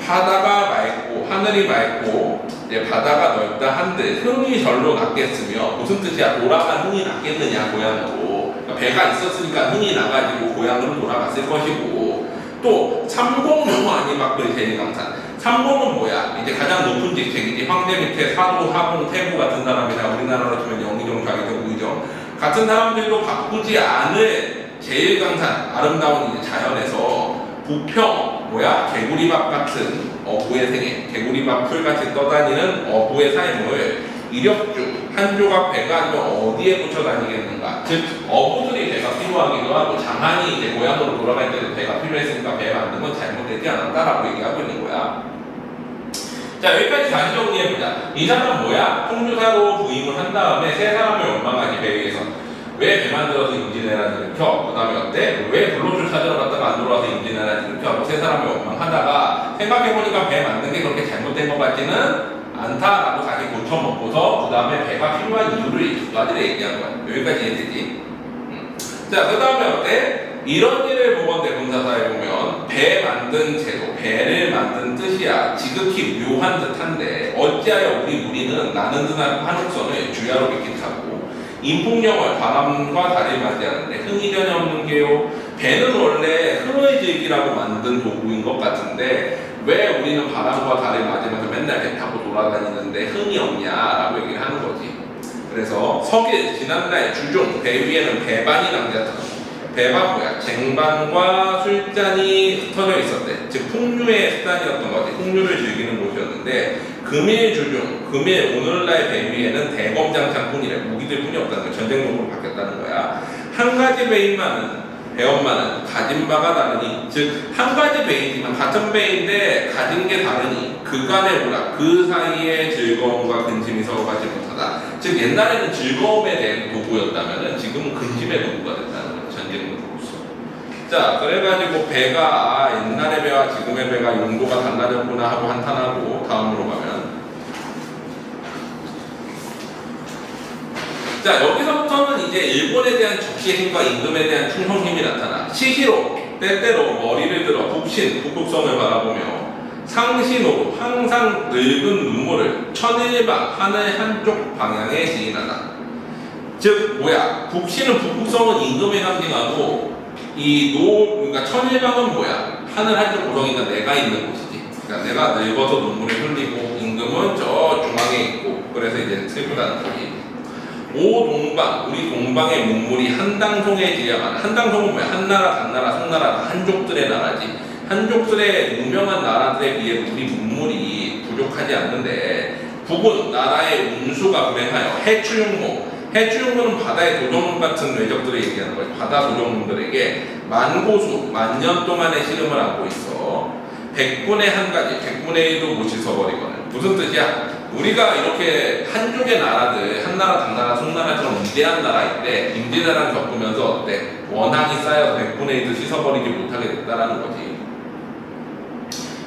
A: 바다가 맑고 하늘이 맑고 이제 바다가 넓다 한들 흥이 절로 났겠으며 무슨 뜻이야? 돌아간 흥이 났겠느냐 고향으로. 그러니까 배가 있었으니까 흥이 나가지고 고향으로 돌아갔을 것이고, 또 삼공용어 아니막거리 제일강산. 삼공은 뭐야? 이제 가장 높은 직책이지. 황제 밑에 사도, 하공, 태부 같은 사람이나 우리나라로 치면 영의정, 좌의정, 우의정 같은 사람들도 바꾸지 않을 제일강산 아름다운 이제 자연에서 부평 뭐야? 개구리밥 같은 어부의 생애, 개구리밥 풀같이 떠다니는 어부의 삶을 이력주 한 조각 배가 아니면 어디에 붙여 다니겠는가? 즉 어부들이 배가 필요하기도 하고 장한이 이제 고향으로 돌아갈 때도 배가 필요했으니까 배 만든 건 잘못되지 않았다라고 얘기하고 있는 거야. 자 여기까지 다시 정리해보자. 이 사람은 뭐야? 통주사로 부임을 한 다음에 세 사람을 원망하지. 배에서 왜 배 만들어서 임진왜란을 켜? 그 다음에 어때? 왜 불로줄 찾으러 갔다가 안 돌아와서 임진왜란을 켜? 하고 세 사람이 원망하다가 생각해보니까 배 만든 게 그렇게 잘못된 것 같지는 않다라고 자기 고쳐먹고서 그 다음에 배가 필요한 이유를 두 가지를 얘기한 거야. 여기까지 이해되지? 자, 그 다음에 어때? 이런 일을 보건대 본사사에 보면 배 만든 제도, 배를 만든 뜻이야 지극히 묘한 듯한데 어찌하여 우리 무리는 나는 듯한 한옥선을 주야로 비kit하고 인풍령을 바람과 달을 맞이하는데 흥이 전혀 없는 게요. 배는 원래 흥을 즐기라고 만든 도구인 것 같은데 왜 우리는 바람과 달을 맞으면서 맨날 배 타고 돌아다니는데 흥이 없냐라고 얘기를 하는 거지. 그래서 석일 지난날 주중 배 위에는 배반이 남겼다. 배반 뭐야? 쟁반과 술잔이 흩어져 있었대. 즉 풍류의 습관이었던 거지. 풍류를 즐기는 곳이었는데 금일 주중, 금일 오늘날 배 위에는 대검장창뿐이래. 무기들 뿐이 없다는 거야. 전쟁용으로 바뀌었다는 거야. 한 가지 배인만은 배엄마는 가진 바가 다르니 즉 한 가지 배이지만 같은 배인데 가진 게 다르니 그간의 뭐라 그 사이의 즐거움과 근심이 서로 가지 못하다. 즉 옛날에는 즐거움에 대한 도구였다면 지금은 근심의 도구가 됐다는 거야. 전쟁 도구로서. 자, 그래가지고 배가 옛날의 배와 지금의 배가 용도가 달라졌구나 하고 한탄하고 다음으로 가면 자, 여기서부터는 이제 일본에 대한 적시심과 임금에 대한 충성심이 나타나 시시로 때때로 머리를 들어 북신, 북극성을 바라보며 상신으로 항상 늙은 눈물을 천일방 하늘 한쪽 방향에 지인하다. 즉 뭐야? 북신은 북극성은 임금을 상징하고 그러니까 천일방은 뭐야? 하늘 한쪽 구성이니까 내가 있는 곳이지. 그러니까 내가 늙어서 눈물을 흘리고 임금은 저 중앙에 있고 그래서 이제 슬프다는 거지. 오동방, 우리 동방의 문물이 한당송에 지야만. 한당송은 뭐야? 한나라, 단나라, 송나라 한족들의 나라지. 한족들의 유명한 나라들에 비해 우리 문물이 부족하지 않는데 북은 나라의 운수가 불행하여 해추용모는 바다의 도적놈 같은 외적들을 얘기하는 거예요. 바다 도적놈들에게 만고수, 만년 동안의 시름을 안고 있어. 백분의 한 가지, 백분의 1도 못 씻어버리거든. 무슨 뜻이야? 우리가 이렇게 한족의 나라들, 한나라, 당나라, 송나라처럼 위대한 나라인데 임진왜란 겪으면서 어때? 원한이 쌓여서 백분의 1도 씻어버리지 못하게 됐다라는 거지.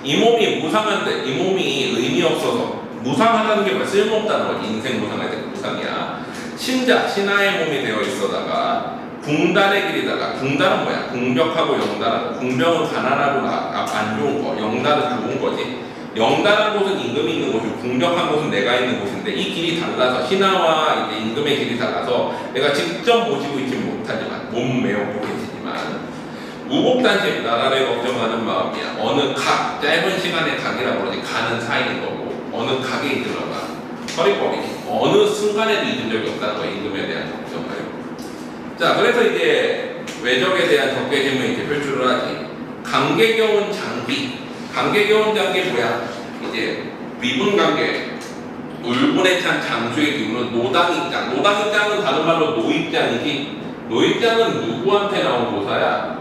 A: 이 몸이 무상한데, 이 몸이 의미 없어서 무상하다는 게 뭐야? 쓸모없다는 거지. 인생 무상할 때 무상이야. 신하의 몸이 되어 있어다가 궁단의 길이다가 궁단은 뭐야? 궁벽하고 영단하고 궁벽은 가난하고 안 좋은 거, 영단은 좋은 거지. 영단한 곳은 임금이 있는 곳이고 궁벽한 곳은 내가 있는 곳인데 이 길이 달라서 신하와 이제 임금의 길이 달라서 내가 직접 모시고 있지 못하지만 몸 매우 보이지만 우복단심 나라를 걱정하는 마음이야. 어느 각 짧은 시간의 각이라고 그러지 가는 사이인 거고 어느 각에 이르러가 허리버리지 어느 순간에도 잊은 적이 없다는 거야. 임금에 대한 걱정을. 자, 그래서 이제 외적에 대한 적개심을 이제 표출을 하지. 강개겨운 장비. 강개겨운 장비 뭐야? 이제 미분관계. 울분에 찬 장수의 기운은 노당입장. 노당입장은 다른 말로 노입장이지. 노입장은 누구한테 나온 도사야?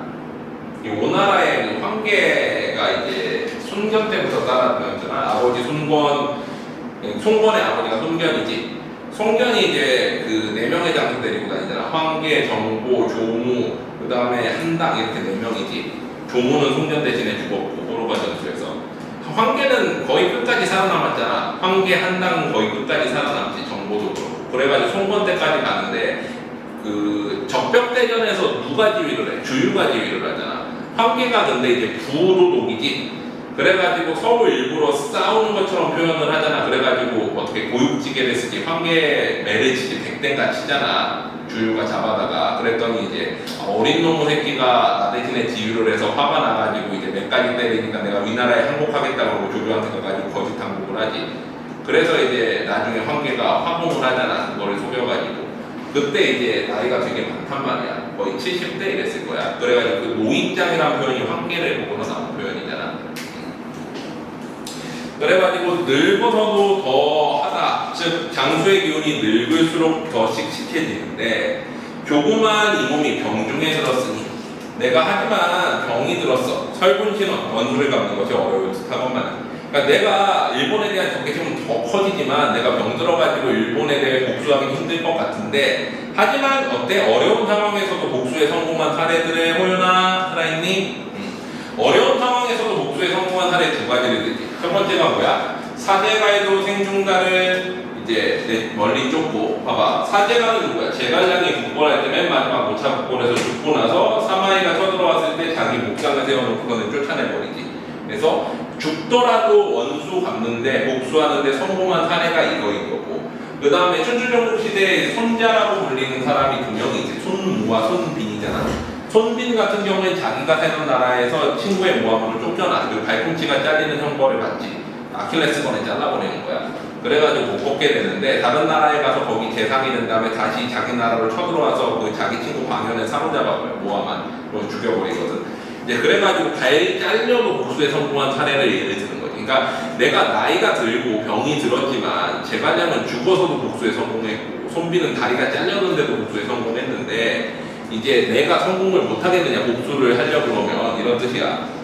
A: 이 오나라의 그 황계가 이제 순견 때부터 따랐잖아. 아버지 송권의 아버지가 송견이지. 송견이 이제 그 4명의 장수 데리고 다니잖아. 황계, 정보, 조무, 그 다음에 한당 이렇게 4명이지. 조무는 송견 대신에 죽었고 호로바 전투에서. 황계는 거의 끝까지 살아남았잖아. 황계, 한당은 거의 끝까지 살아남지. 정보도 그렇고. 그래가지고 송권 때까지 가는데 그 적벽대전에서 누가 지휘를 해? 주유가 지휘를 하잖아. 황계가 근데 이제 부도독이지. 그래가지고 서로 일부러 싸우는 것처럼 표현을 하잖아. 그래가지고 어떻게 고육지게를 쓰지. 황계 매를 치지. 백대가 치잖아. 주유가 잡아다가. 그랬더니 이제 어린 놈의 새끼가 나 대신에 지휘를 해서 화가 나가지고 이제 몇 가지 때리니까 내가 위나라에 항복하겠다고 조조한테 가가지고 거짓 항복을 하지. 그래서 이제 나중에 황계가 화봉을 하잖아. 그거를 속여가지고. 그때 이제 나이가 되게 많단 말이야. 거의 70대 이랬을 거야. 그래가지고 그 노입장이라는 표현이 황계를 보고서 나온 표현이잖아. 그래가지고 늙어서도 더 하다. 즉 장수의 기운이 늙을수록 더 씩씩해지는데 조그만 이 몸이 병중에 들었으니 내가 하지만 병이 들었어. 설군신원 원수를 갚는 것이 어려울 듯하건만 그러니까 내가 일본에 대한 적개심은 더 커지지만 내가 병들어가지고 일본에 대해 복수하기 힘들 것 같은데 하지만 어때? 어려운 상황에서도 복수에 성공한 사례들의 호연아 살아있니? 어려운 상황에서도 복수에 성공한 사례 두 가지를 들지. 첫 번째가 뭐야? 사제가에도 생중가를 이제 멀리 쫓고 봐봐. 사제가는 누구야? 제갈량이 국보할 때 맨 마지막 모차 국보에서 죽고 나서 사마이가 쳐들어왔을 때 자기 목상을 세워놓고는 쫓아내버리지. 그래서 죽더라도 원수 갚는데 복수하는데 성공한 사례가 이거인 거고, 그 다음에 춘추전국 시대에 손자라고 불리는 사람이 두 명이지. 손무와 손빈이잖아. 손빈 같은 경우엔 자기가 살던 나라에서 친구의 모함으로 쫓겨나 그리고 발꿈치가 잘리는 형벌을 받지. 아킬레스건에 잘라버리는 거야. 그래가지고 못 걷게 되는데 다른 나라에 가서 거기 재상이 된 다음에 다시 자기 나라로 쳐들어와서 그 자기 친구 광현을 사로잡아버려. 모함한. 그리고 죽여버리거든. 이제 그래가지고 발이 잘려도 복수에 성공한 사례를 예를 드는 거지. 그러니까 내가 나이가 들고 병이 들었지만 제갈량은 죽어서도 복수에 성공했고 손비는 다리가 잘렸는데도 복수에 성공했는데 이제 내가 성공을 못하겠느냐 복수를 하려고 그러면 이런 뜻이야.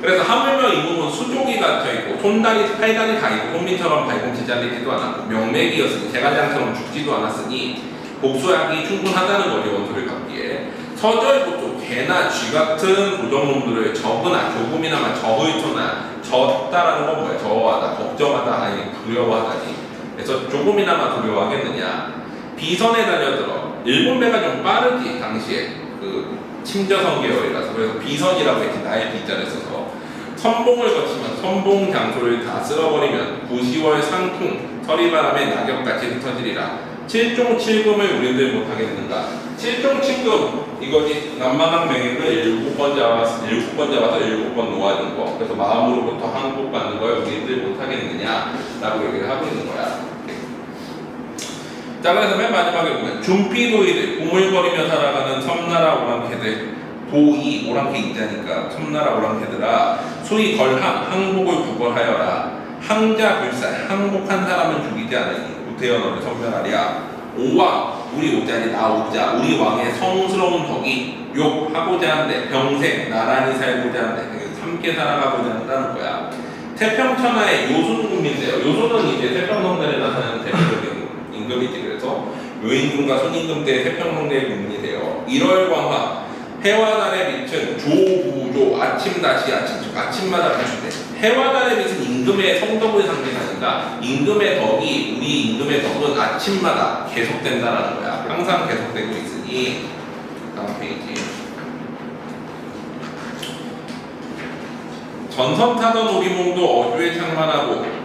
A: 그래서 하물며 이 몸은 수족이 갇혀있고 손다리, 팔다리 다 있고 손빈처럼 발꿈치 잘리지도 않았고 명맥이었으니 제갈량처럼 죽지도 않았으니 복수하기 충분하다는 거지 원수를 갚기에. 서저있고 개나 쥐 같은 도적놈들을 적으나 조금이나마 저울토나 졌다라는 건 뭐야? 저하다, 걱정하다, 아니 두려워하다니. 그래서 조금이나마 두려워하겠느냐. 비선에 달려들어. 일본 배가 좀 빠르지 당시에 그 침저선 계열이라서. 그래서 비선이라고 했지. 나의 비자를 써서 선봉을 거치면 선봉 장소를 다 쓸어버리면 9, 10월 상풍 서리바람에 낙엽같이 흩어지리라. 7종 7금을 우리들 못하겠는가. 7종 7금 이거지. 남만왕 명예를 7번 잡아서 7번 놓아준 거. 그래서 마음으로부터 항복받는 걸 우리들 못하겠느냐 라고 얘기를 하고 있는 거야. 자, 그래서 맨 마지막에 보면 준피도이들 우물거리며 살아가는 섬나라 오랑캐들. 도이 오랑캐 이자니까 섬나라 오랑캐들아 소위 걸항 항복을 구걸하여라. 항자불살 항복한 사람은 죽이지 않으니 구태여 선멸하랴. 오왕 우리 오자니 나 오자 우리 왕의 성스러운 덕이 욕하고자 한데 병생 나란히 살고자 한데 함께 살아가고자 한다는 거야. 태평천하의 요순군인데요. 요순은 이제 태평성대에 나타나는 대표적인 임금이지. 그래서 요임금과 손임금 때 태평성대의 군인이 돼요. 1월 광화 해와 달의 빛은 조부조 아침 다시 아침 즉 아침마다 비춘대. 해와 달의 빛은 임금의 성덕을 상징하니까 임금의 덕이 우리 임금의 덕은 아침마다 계속된다라는 거야. 항상 계속되고 있으니. 다음 페이지. 전선 타던 우리몽도 어주에 창만하고.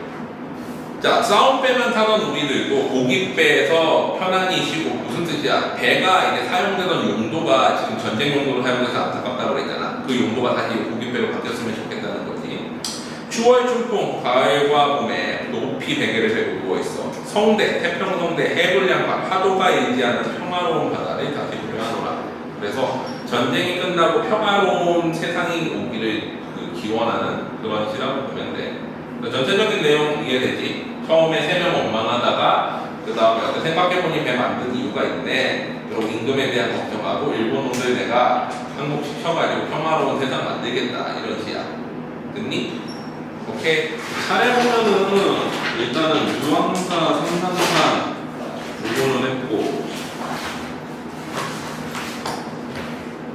A: 자, 싸움배만 타던 우리들도 고깃배에서 편안히 쉬고. 무슨 뜻이야? 배가 이제 사용되던 용도가 지금 전쟁 용도로 사용돼서 안타깝다고 그랬잖아. 그 용도가 다시 고깃배로 바뀌었으면 좋겠다는 거지. 추월 춘풍 가을과 봄에 높이 베개를 베고 누워있어. 성대, 태평성대, 해불량과 파도가 일지하는 평화로운 바다를 다시 보려하노라. 그래서 전쟁이 끝나고 평화로운 세상이 오기를 기원하는 그런 시라고 보면 돼. 전체적인 내용 이해되지? 처음에 3명 원망하다가 그 다음에 생각해보니 배 만든 이유가 있네. 그리고 임금에 대한 걱정하고 일본 놈들 내가 항복시켜가지고 평화로운 세상 만들겠다 이런 시야. 듣니? 오케이. 차례 보면은 일단은 유황사, 생산사 부분을 했고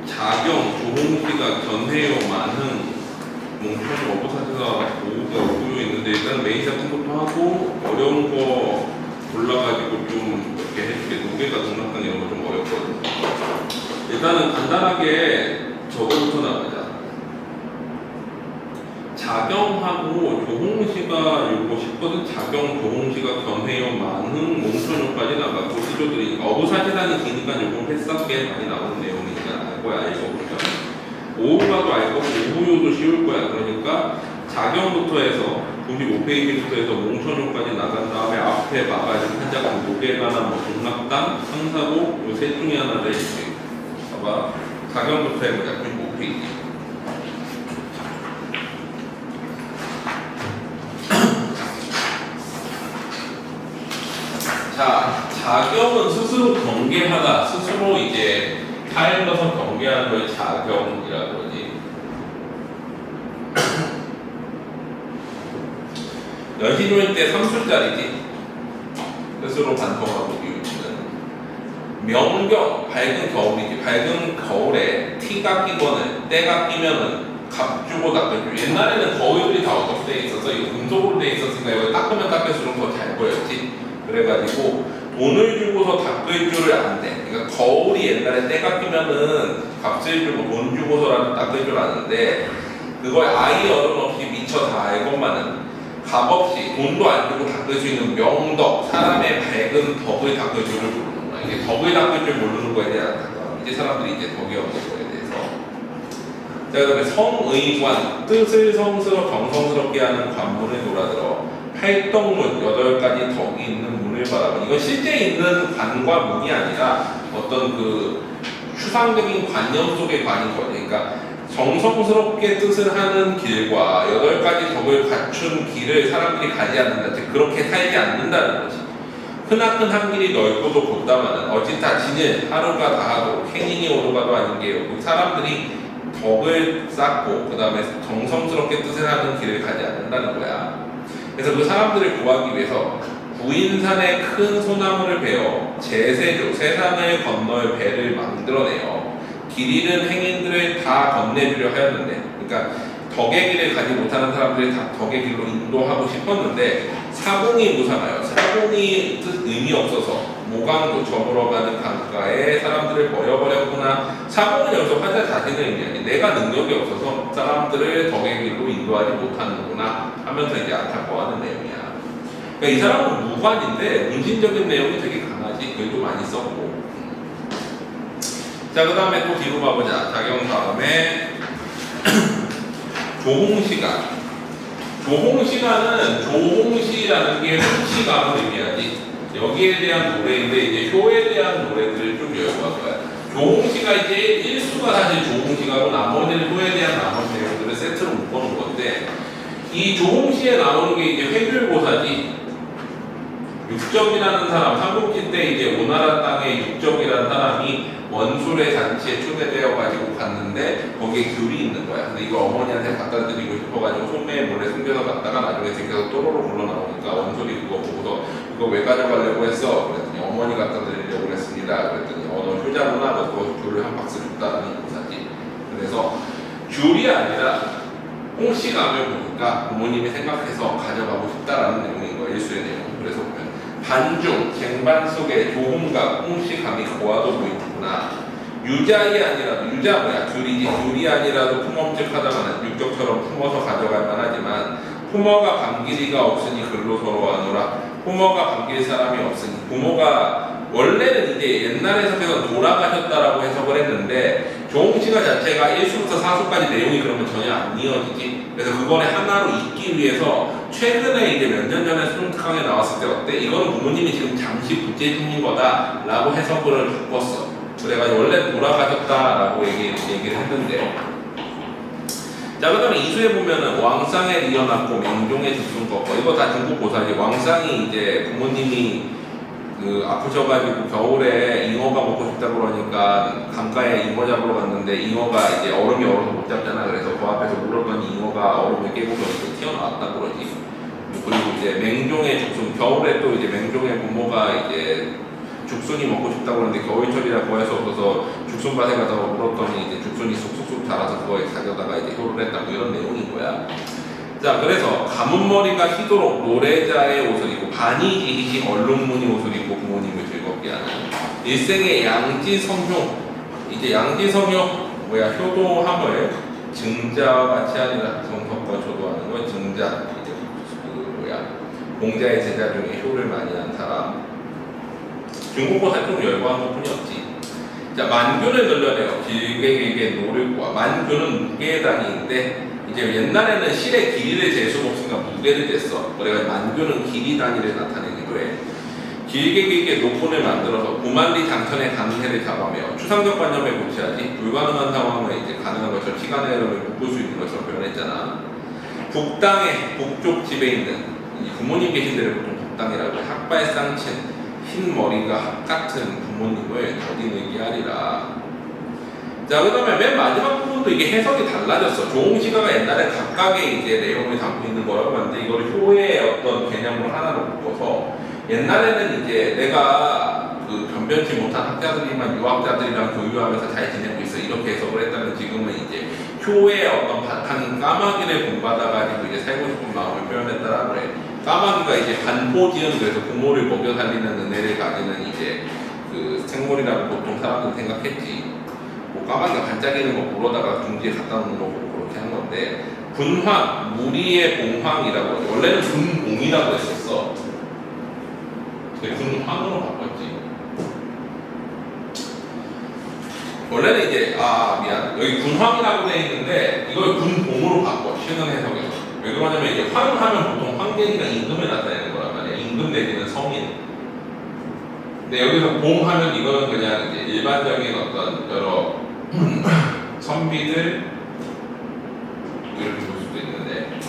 A: 자경, 조홍시가 전해요, 만흥 몽촌 어부사제가 오구가 있는데 일단 메인 같은 것도 하고 어려운 거 골라가지고 좀 이렇게 해줄게. 노계가 등락한 이런 거 좀 어렵거든. 일단은 간단하게 저거부터 나가자. 자경하고 조홍시가 요거 싶거든. 자경, 조홍시가 견해요, 만흥, 몽촌요까지 나가고 시조들이 어부사제단이 기니까 요거 패스하게 많이 나오는 내용이니까 알 거야. 읽어보면. 오후가도 알 거고 오후요도 쉬울 거야. 그러니까 자경부터 해서 95페이지부터 해서 몽천요까지 나간 다음에 앞에 봐가지고 한자가 노계가나 뭐 동락당, 상사고 요 셋 중에 하나를 이렇게 봐봐. 자경부터 해보자. 95페이지. 자, 자경은 스스로 경계하다. 스스로 이제 타인 것을 경계하는 걸 자경이라고 그러지. 연신요일 때 3술짜리지. 뜻으로 반성하고 이웃은 명경, 밝은 겨울이지. 밝은 겨울에 티가 끼거나 때가 끼면은 값 주고 닦아줘. 옛날에는 거위들이 다 어떻게 돼 있어서 이거 금속으로 돼 있었으니까 이거 닦으면 닦을수록 더 잘 보였지. 그래가지고 돈을 주고서 닦을 줄을 안 돼. 그러니까 거울이 옛날에 때가 끼면은 값을 주고 돈 주고서라도 닦을 줄 아는데 그걸 아이 어른 없이 미처 다 알고만은 값 없이 돈도 안 주고 닦을 수 있는 명덕, 사람의 밝은 덕을 닦을 줄을 모르는 거야. 이게 덕을 닦을 줄 모르는 거에 대한 안타까움. 이제 사람들이 이제 덕이 없는 거에 대해서. 자, 그다음에 성의관, 뜻을 정성스럽게 하는 관문을 돌아들어 팔덕문, 8가지 덕이 있는 문을 바라봐. 이건 실제 있는 관과 문이 아니라 어떤 그 추상적인 관념 속의 관인 거죠. 그러니까 정성스럽게 뜻을 하는 길과 8가지 덕을 갖춘 길을 사람들이 가지 않는다. 즉 그렇게 살지 않는다는 거지. 크나큰 한 길이 넓고도 곧다마는 어찌다 지는 하루가 다하고 행인이 오르가도 아닌 게 사람들이 덕을 쌓고 그 다음에 정성스럽게 뜻을 하는 길을 가지 않는다는 거야. 그래서 그 사람들을 구하기 위해서 구인산에 큰 소나무를 베어 제세조 세상을 건널 배를 만들어내어 길 잃은 행인들을 다 건네주려 하였는데, 그러니까 덕의 길을 가지 못하는 사람들을 다 덕의 길로 인도하고 싶었는데 사공이 무상하여 사공이 뜻 의미 없어서 모강도 저물어가는 강가에 사람들을 버려버렸구나. 사공은 여기서 화자 자신의 의미 아니 내가 능력이 없어서 사람들을 덕의 길로 인도하지 못하는구나 하면서 이제 안타까워하는 내용이야. 그러니까 이 사람은 무관인데 문신적인 내용이 되게 강하지. 글도 많이 썼고. 자, 그 다음에 또 뒤로 가보자. 자경 다음에 조홍시가. 조홍시가는 조홍시라는 게 홍시감을 의미하지. 여기에 대한 노래인데 이제 효에 대한 노래들을 좀 열어볼 거야. 조홍시가 이제 1수가 사실 조홍시가고 나머지는 효에 대한 나머지 내용들을 세트로 묶어놓은 건데 이 조홍시에 나오는 게 이제 회귤보사지. 육적이라는 사람, 삼국지 때 이제 오나라 땅에 육적이라는 사람이 원술의 잔치에 초대되어 가지고 갔는데 거기에 귤이 있는 거야. 근데 이거 어머니한테 갖다 드리고 싶어가지고 소매에 몰래 숨겨서 갔다가 나중에 들켜서 또로로 불러 나오니까 원술이 그거 보고서 이거 왜 가져가려고 했어? 그랬더니 어머니 갖다 드리려고 그랬습니다. 그랬더니 너 효자구나. 너 귤을 한 박스 줬다는 고사지. 그래서 귤이 아니라 홍시감을 보니까 부모님이 생각해서 가져가고 싶다라는 내용인 거예요. 일수의 내용. 그래서 보면 반중, 쟁반 속에 조홍각, 홍시감이 고와도 보이는구나. 유자이 아니라도, 유자 뭐야? 귤이지. 귤이 아니라도 품엄직하다마는 육격처럼 품어서 가져갈 만하지만 품어가 반길이가 없으니 글로 서러워하노라. 부모가 반길 사람이 없으니 부모가 원래는 이제 옛날 해석에서 돌아가셨다라고 해석을 했는데 조홍시가 자체가 1수부터 4수까지 내용이 그러면 전혀 안 이어지지. 그래서 그거를 하나로 잇기 위해서 최근에 이제 몇 년 전에 수능특강에 나왔을 때 어때? 이거는 부모님이 지금 잠시 부재 중인 거다 라고 해석을 바꿨어. 그래가지고 원래 돌아가셨다라고 얘기를 했는데, 자, 그 다음에 이수에 보면은 왕상에 리어났고 맹종에 죽순 꺾어. 이거 다 중국 고사지. 왕상이 이제 부모님이 아프셔가지고 겨울에 잉어가 먹고 싶다 그러니까 강가에 잉어 잡으러 갔는데 잉어가 이제 얼음이 얼어서 못 잡잖아. 그래서 그 앞에서 물었더니 잉어가 얼음을 깨고서 튀어나왔다 그러지. 그리고 이제 맹종의 죽순, 겨울에 또 이제 맹종의 부모가 이제 죽순이 먹고 싶다고 하는데 겨울철이라 구할 수 없어서 죽순밭에 가다가 물었더니 이제 죽순이 쑥쑥쑥 자라서 그거에 가져다가 이제 효를 했다고 이런 내용인 거야. 자, 그래서 가문머리가 휘도록 노래자의 옷을 입고 반이지희지 얼룩무늬 옷을 입고 부모님을 즐겁게 하는 일생의 양지성효. 이제 양지성효 뭐야? 효도함을 증자와 같이 아니라 정석과 조도하는 걸 증자. 이제 공자의 제자 중에 효를 많이 한 사람. 중국어사 좀 열광한 것 뿐이었지. 자, 만교를 늘려내요. 길게 노를과 만교는 무게단위인데 이제 옛날에는 실의 길이를 잴 수가 없으니까 무게를 쟀어. 그래가지고 만교는 길이 단위를 나타내기도 해. 길게 노분을 만들어서 9만리 장천의 강해를 잡아매어 추상적 관념에 고치하지 불가능한 상황을 이제 가능한 것처럼 시간의 흐름을 묶을 수 있는 것처럼 표현했잖아. 북땅에 북쪽 집에 있는 부모님 계신 데를 보통 북땅이라고 해. 학발상친 흰 머리가 학 같은 부모님을 더디 얘기하리라. 자, 그 다음에 맨 마지막 부분도 이게 해석이 달라졌어. 조홍시가가 옛날에 각각의 이제 내용을 담고 있는 거라고 하는데, 이걸 효의 어떤 개념으로 하나로 묶어서, 옛날에는 이제 내가 그 변변치 못한 학자들이만 유학자들이랑 교류하면서 잘 지내고 있어. 이렇게 해석을 했다면, 지금은 이제 효의 어떤 바탕인 까마귀를 본받아가지고 이제 살고 싶은 마음을 표현했다라고 해. 까마귀가 이제 반포지은, 그래서 부모를 먹여 살리는 은혜를 가지는 이제 그 생물이라고 보통 사람들은 생각했지. 뭐 까마귀가 반짝이는 거 보러다가 둥지에 갖다 놓는 거고 그렇게 한 건데, 분황, 무리의 봉황이라고 하죠. 원래는 분봉이라고 했었어. 근데 분황으로 바꿨지. 원래는 이제 미안, 여기 분황이라고 돼 있는데 이걸 분봉으로 바꿔, 쉬는 해석에서. 왜 그러냐면 이제 황하면 보통 황제니까 임금을 나타내는 거란 말이야. 임금 내지는 성인. 근데 여기서 봉하면 이거는 그냥 이제 일반적인 어떤 여러 선비들 이렇게 볼 수도 있는데,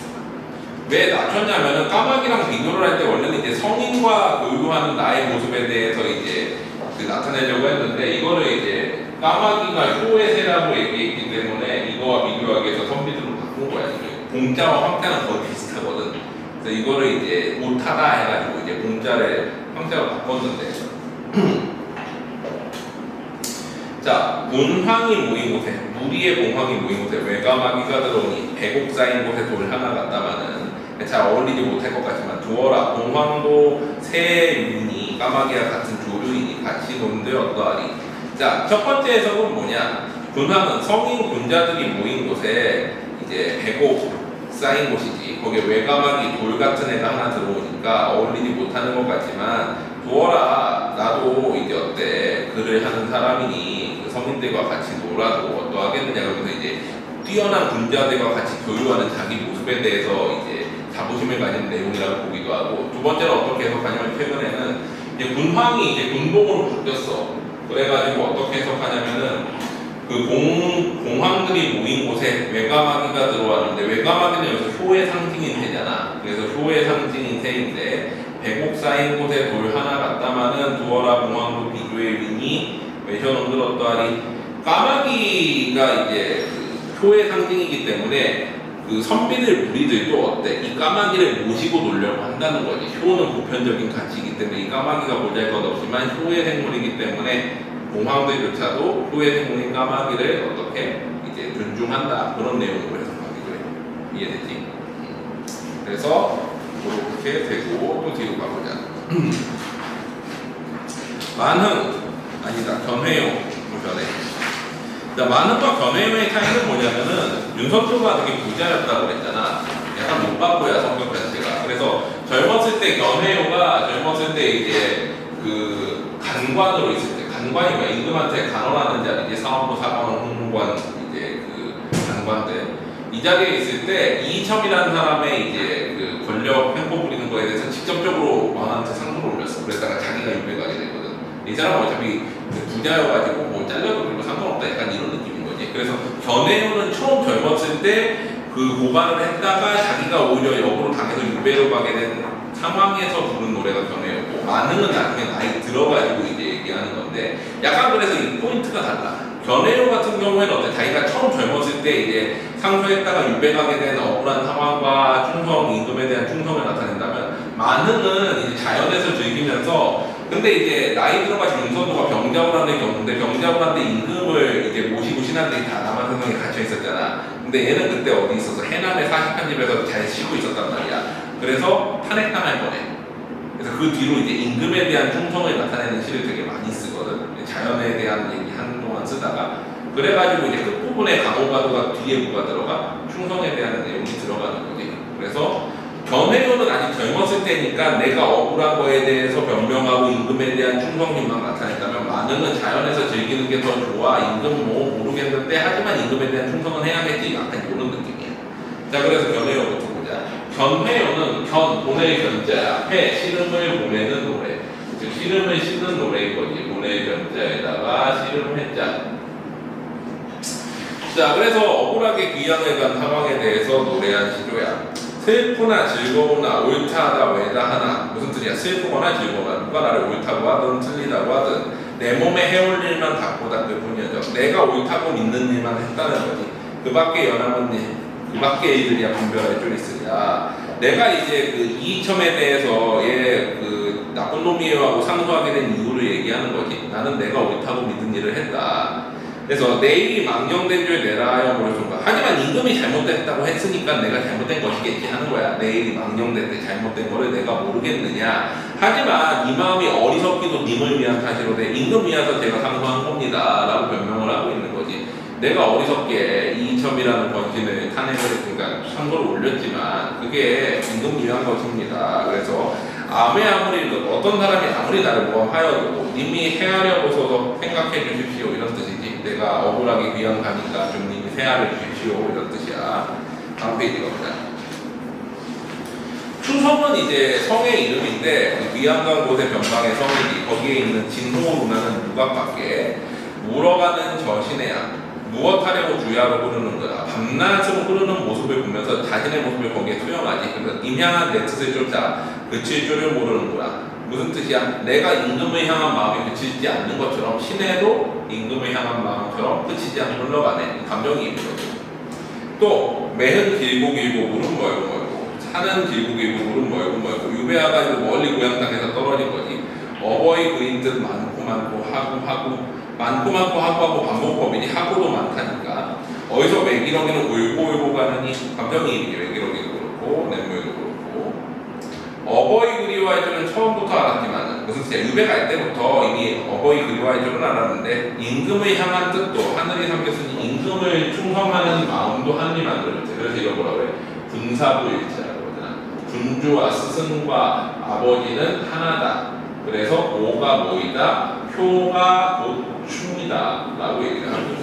A: 왜 낮췄냐면은 까마귀랑 비교를 할 때 원래는 이제 성인과 교류하는 나의 모습에 대해서 이제 그 나타내려고 했는데, 이거를 이제 까마귀가 효의 세라고 얘기했기 때문에 이거와 비교하기 위해서 선비들로 바꾼 거야. 봉자와 황자는 거의 비슷하거든. 그래서 이거를 이제 못하다 해가지고 이제 봉자를 황자로 바꿨는데, 자, 문황이 모인 곳에, 무리의 봉황이 모인 곳에 외가마귀가 들어오니 백옥 쌓인 곳에 돌 하나 같다마는 잘 어울리지 못할 것 같지만, 두어라 봉황도 새 윤이 까마귀와 같은 조류이니 같이 논들 어떠하리. 자, 첫 번째 해석은 뭐냐? 군황은 성인 군자들이 모인 곳에 이제 백옥 쌓인 곳이지. 거기에 외가마귀 돌 같은 애가 하나 들어오니까 어울리지 못하는 것 같지만, 두어라, 나도 이제 어때, 글을 하는 사람이니 그 성인들과 같이 놀아도 어떠하겠느냐. 그러면서 이제 뛰어난 군자들과 같이 교류하는 자기 모습에 대해서 이제 자부심을 가진 내용이라고 보기도 하고, 두 번째는 어떻게 해석하냐면, 최근에는 이제 군황이 이제 군복으로 바뀌었어. 그래가지고 어떻게 해석하냐면은 그 공황들이 모인 곳에 외가마귀가 들어왔는데, 외가마귀는 여기서 효의 상징인 새잖아. 그래서 효의 상징인 새인데, 백옥 쌓인 곳에 돌 하나 갖다마는 두어라 봉황도 비교의 위니 외셔놈들 어떠하리. 까마귀가 이제 그 효의 상징이기 때문에 그 선비들 무리들도 어때? 이 까마귀를 모시고 놀려고 한다는 거지. 효는 보편적인 가치이기 때문에 이 까마귀가 보잘것없지만 효의 생물이기 때문에 봉황들조차도 효의 생물인 까마귀를 어떻게 이제 존중한다, 그런 내용으로 해석하기도 해. 이해되지? 그래서 그렇게 되고, 또 뒤로 가보자. 만흥, 아니다, 견회용, 견회. 자, 만흥과 견회용의 차이는 뭐냐면은, 윤석주가 되게 부자였다고 그랬잖아. 약간 못받고야 성격 자체가. 그래서 젊었을 때 견회용가 젊었을 때 이제 그 간관으로 있을 때, 간관이 뭐야? 임금한테 간언하는 자리지. 사원부, 사관, 홍무관, 이제 그 간관들. 이 자리에 있을 때 이첨이라는 사람의 이제 그 권력 횡포 부리는 거에 대해서 직접적으로 왕한테 상소를 올렸어. 그랬다가 자기가 유배가게 되거든. 이 사람은 어차피 부자여가지고 뭐 잘려도 그리고 상관없다, 약간 이런 느낌인 거지. 그래서 견해요는 처음 젊었을 때 그 고발을 했다가 자기가 오히려 역으로 당해서 유배로 가게 된 상황에서 부른 노래가 견해요고, 만흥은 나중에 나이 들어가지고 이제 얘기하는 건데, 약간 그래서 이 포인트가 달라. 견해요 같은 경우에는 어때? 자기가 처음 젊었을 때 이제 상소했다가 유배가게 된 억울한 상황과 충성, 임금에 대한 충성을 나타낸다면, 만흥은 이제 자연에서 즐기면서, 근데 이제 나이 들어가신 윤선도가 병작을 하는 경우인데, 병작을 하는데 임금을 이제 모시고 신하들이 다 남한산성에 갇혀 있었잖아. 근데 얘는 그때 어디 있어서 해남의 사십한 집에서 잘 쉬고 있었단 말이야. 그래서 탄핵당할 뻔해. 그래서 그 뒤로 이제 임금에 대한 충성을 나타내는 시를 되게 많이 쓰거든. 자연에 대한 얘기 한동안 쓰다가, 그래가지고 이제 끝부분에 강호가도가 뒤에 뭐가 들어가? 충성에 대한 내용이 들어가는 거지. 그래서 견해요는 아직 젊었을 때니까 내가 억울한 거에 대해서 변명하고 임금에 대한 충성심만 나타냈다면, 만흥은 자연에서 즐기는 게 더 좋아. 임금 뭐 모르겠는데 하지만 임금에 대한 충성은 해야겠지. 약간 이런 느낌이야. 자, 그래서 견해요부터 보자. 견해요는 보낼 견자야. 회, 씨름을 보내는 노래. 즉 씨름을 씻는 노래인 거지. 보낼 견자에다가 씨름 회자. 자, 그래서 억울하게 귀양을 간 상황에 대해서 노래한 시조야. 슬프나 즐거우나 옳다하다 외다하나. 무슨 뜻이야? 슬프거나 즐거우나 누가 나를 옳다고 하든 틀리다고 하든 내 몸에 해올 일만 갖고 닦을 뿐이죠. 내가 옳다고 믿는 일만 했다는 거지. 그 밖에 연합은 그 밖의 일들이야 분별할 줄 있으랴. 내가 이제 그 이첨에 대해서 얘 나쁜 놈이에요 하고 상소하게 된 이유를 얘기하는 거지. 나는 내가 옳다고 믿은 일을 했다. 그래서 내 일이 망령된 줄 내라 하여 물으신가. 하지만 임금이 잘못됐다고 했으니까 내가 잘못된 것이겠지 하는 거야. 내 일이 망령됐대 잘못된 거를 내가 모르겠느냐. 하지만 이 마음이 어리석기도 님을 위한 탓이로되 임금 위하서 제가 상소한 겁니다 라고 변명을 하고 있는 거지. 내가 어리석게 이첨이라는 권신을 탄핵을 했으니까 상소를 올렸지만 그게 임금 위한 것입니다. 그래서 아무리 어떤 사람이 아무리 나를 모함하여도 님이 헤아려보소서 생각해 주십시오 이런 뜻이지. 내가 억울하게 위안 가니까 좀 님이 세하려 주십시오 이런 뜻이야. 다음 페이지 갑니다. 추성은 이제 성의 이름인데 위안강 곳의 변방의 성이지. 거기에 있는 진호 누나는 누각밖에 물어가는 저신의야. 무엇하려고 주야로 흐르는 거야. 밤낮으로 흐르는 모습을 보면서 자신의 모습을 거기에 투영하지. 그래서 임향한 내 뜻을 쫓아 그칠 줄을 모르는구나. 무슨 뜻이야? 내가 임금을 향한 마음이 그치지 않는 것처럼 신에도 임금을 향한 마음처럼 그치지 않고 흘러가네. 감정이 있거든. 또 매는 길고 길고 물은 멀고 멀고 산은 길고 길고 물은 멀고 멀고 유배와가지고 멀리 고향 땅에서 떨어진 거지. 어버이 그인 듯 많고 많고 하고 많고 하고 반복법이니 하고도 많다니까. 어디서 매기러기는 울고 가느니 감정이입이 매기러기도 그렇고 냇물도 그렇고. 어버이 그리워할 줄은 처음부터 알았지만 무슨 뜻이야? 유배 갈 때부터 이미 어버이 그리워할 줄은 알았는데 임금을 향한 뜻도 하늘이 삼켰으니 임금을 충성하는 마음도 하늘이 만들었지. 그래서 이걸 뭐라고 그래? 군사부일체라고 그러잖아. 군주와 스승과 아버지는 하나다. 그래서 오가 모이다, 효가 곧 충이다 라고 얘기를 하는 거죠.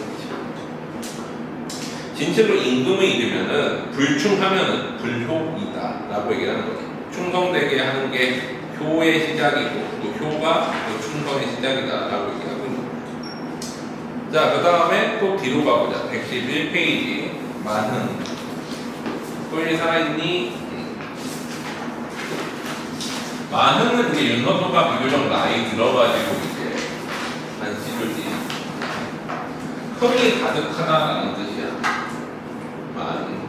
A: 진실로 임금을 잃으면은 불충하면은 불효이다 라고 얘기를 하는 거지. 충성되게 하는 게 효의 시작이고 또 효가 또 충성의 시작이다 라고 얘기하고 있는 거죠. 자, 그 다음에 또 뒤로 가보자. 111페이지 만흥. 꿀이 살아있니? 만흥은 이제 윤석도가 비교적 나이 들어가지고 이제 한 시절이 흥이 가득하다라는 뜻이야. 만흥.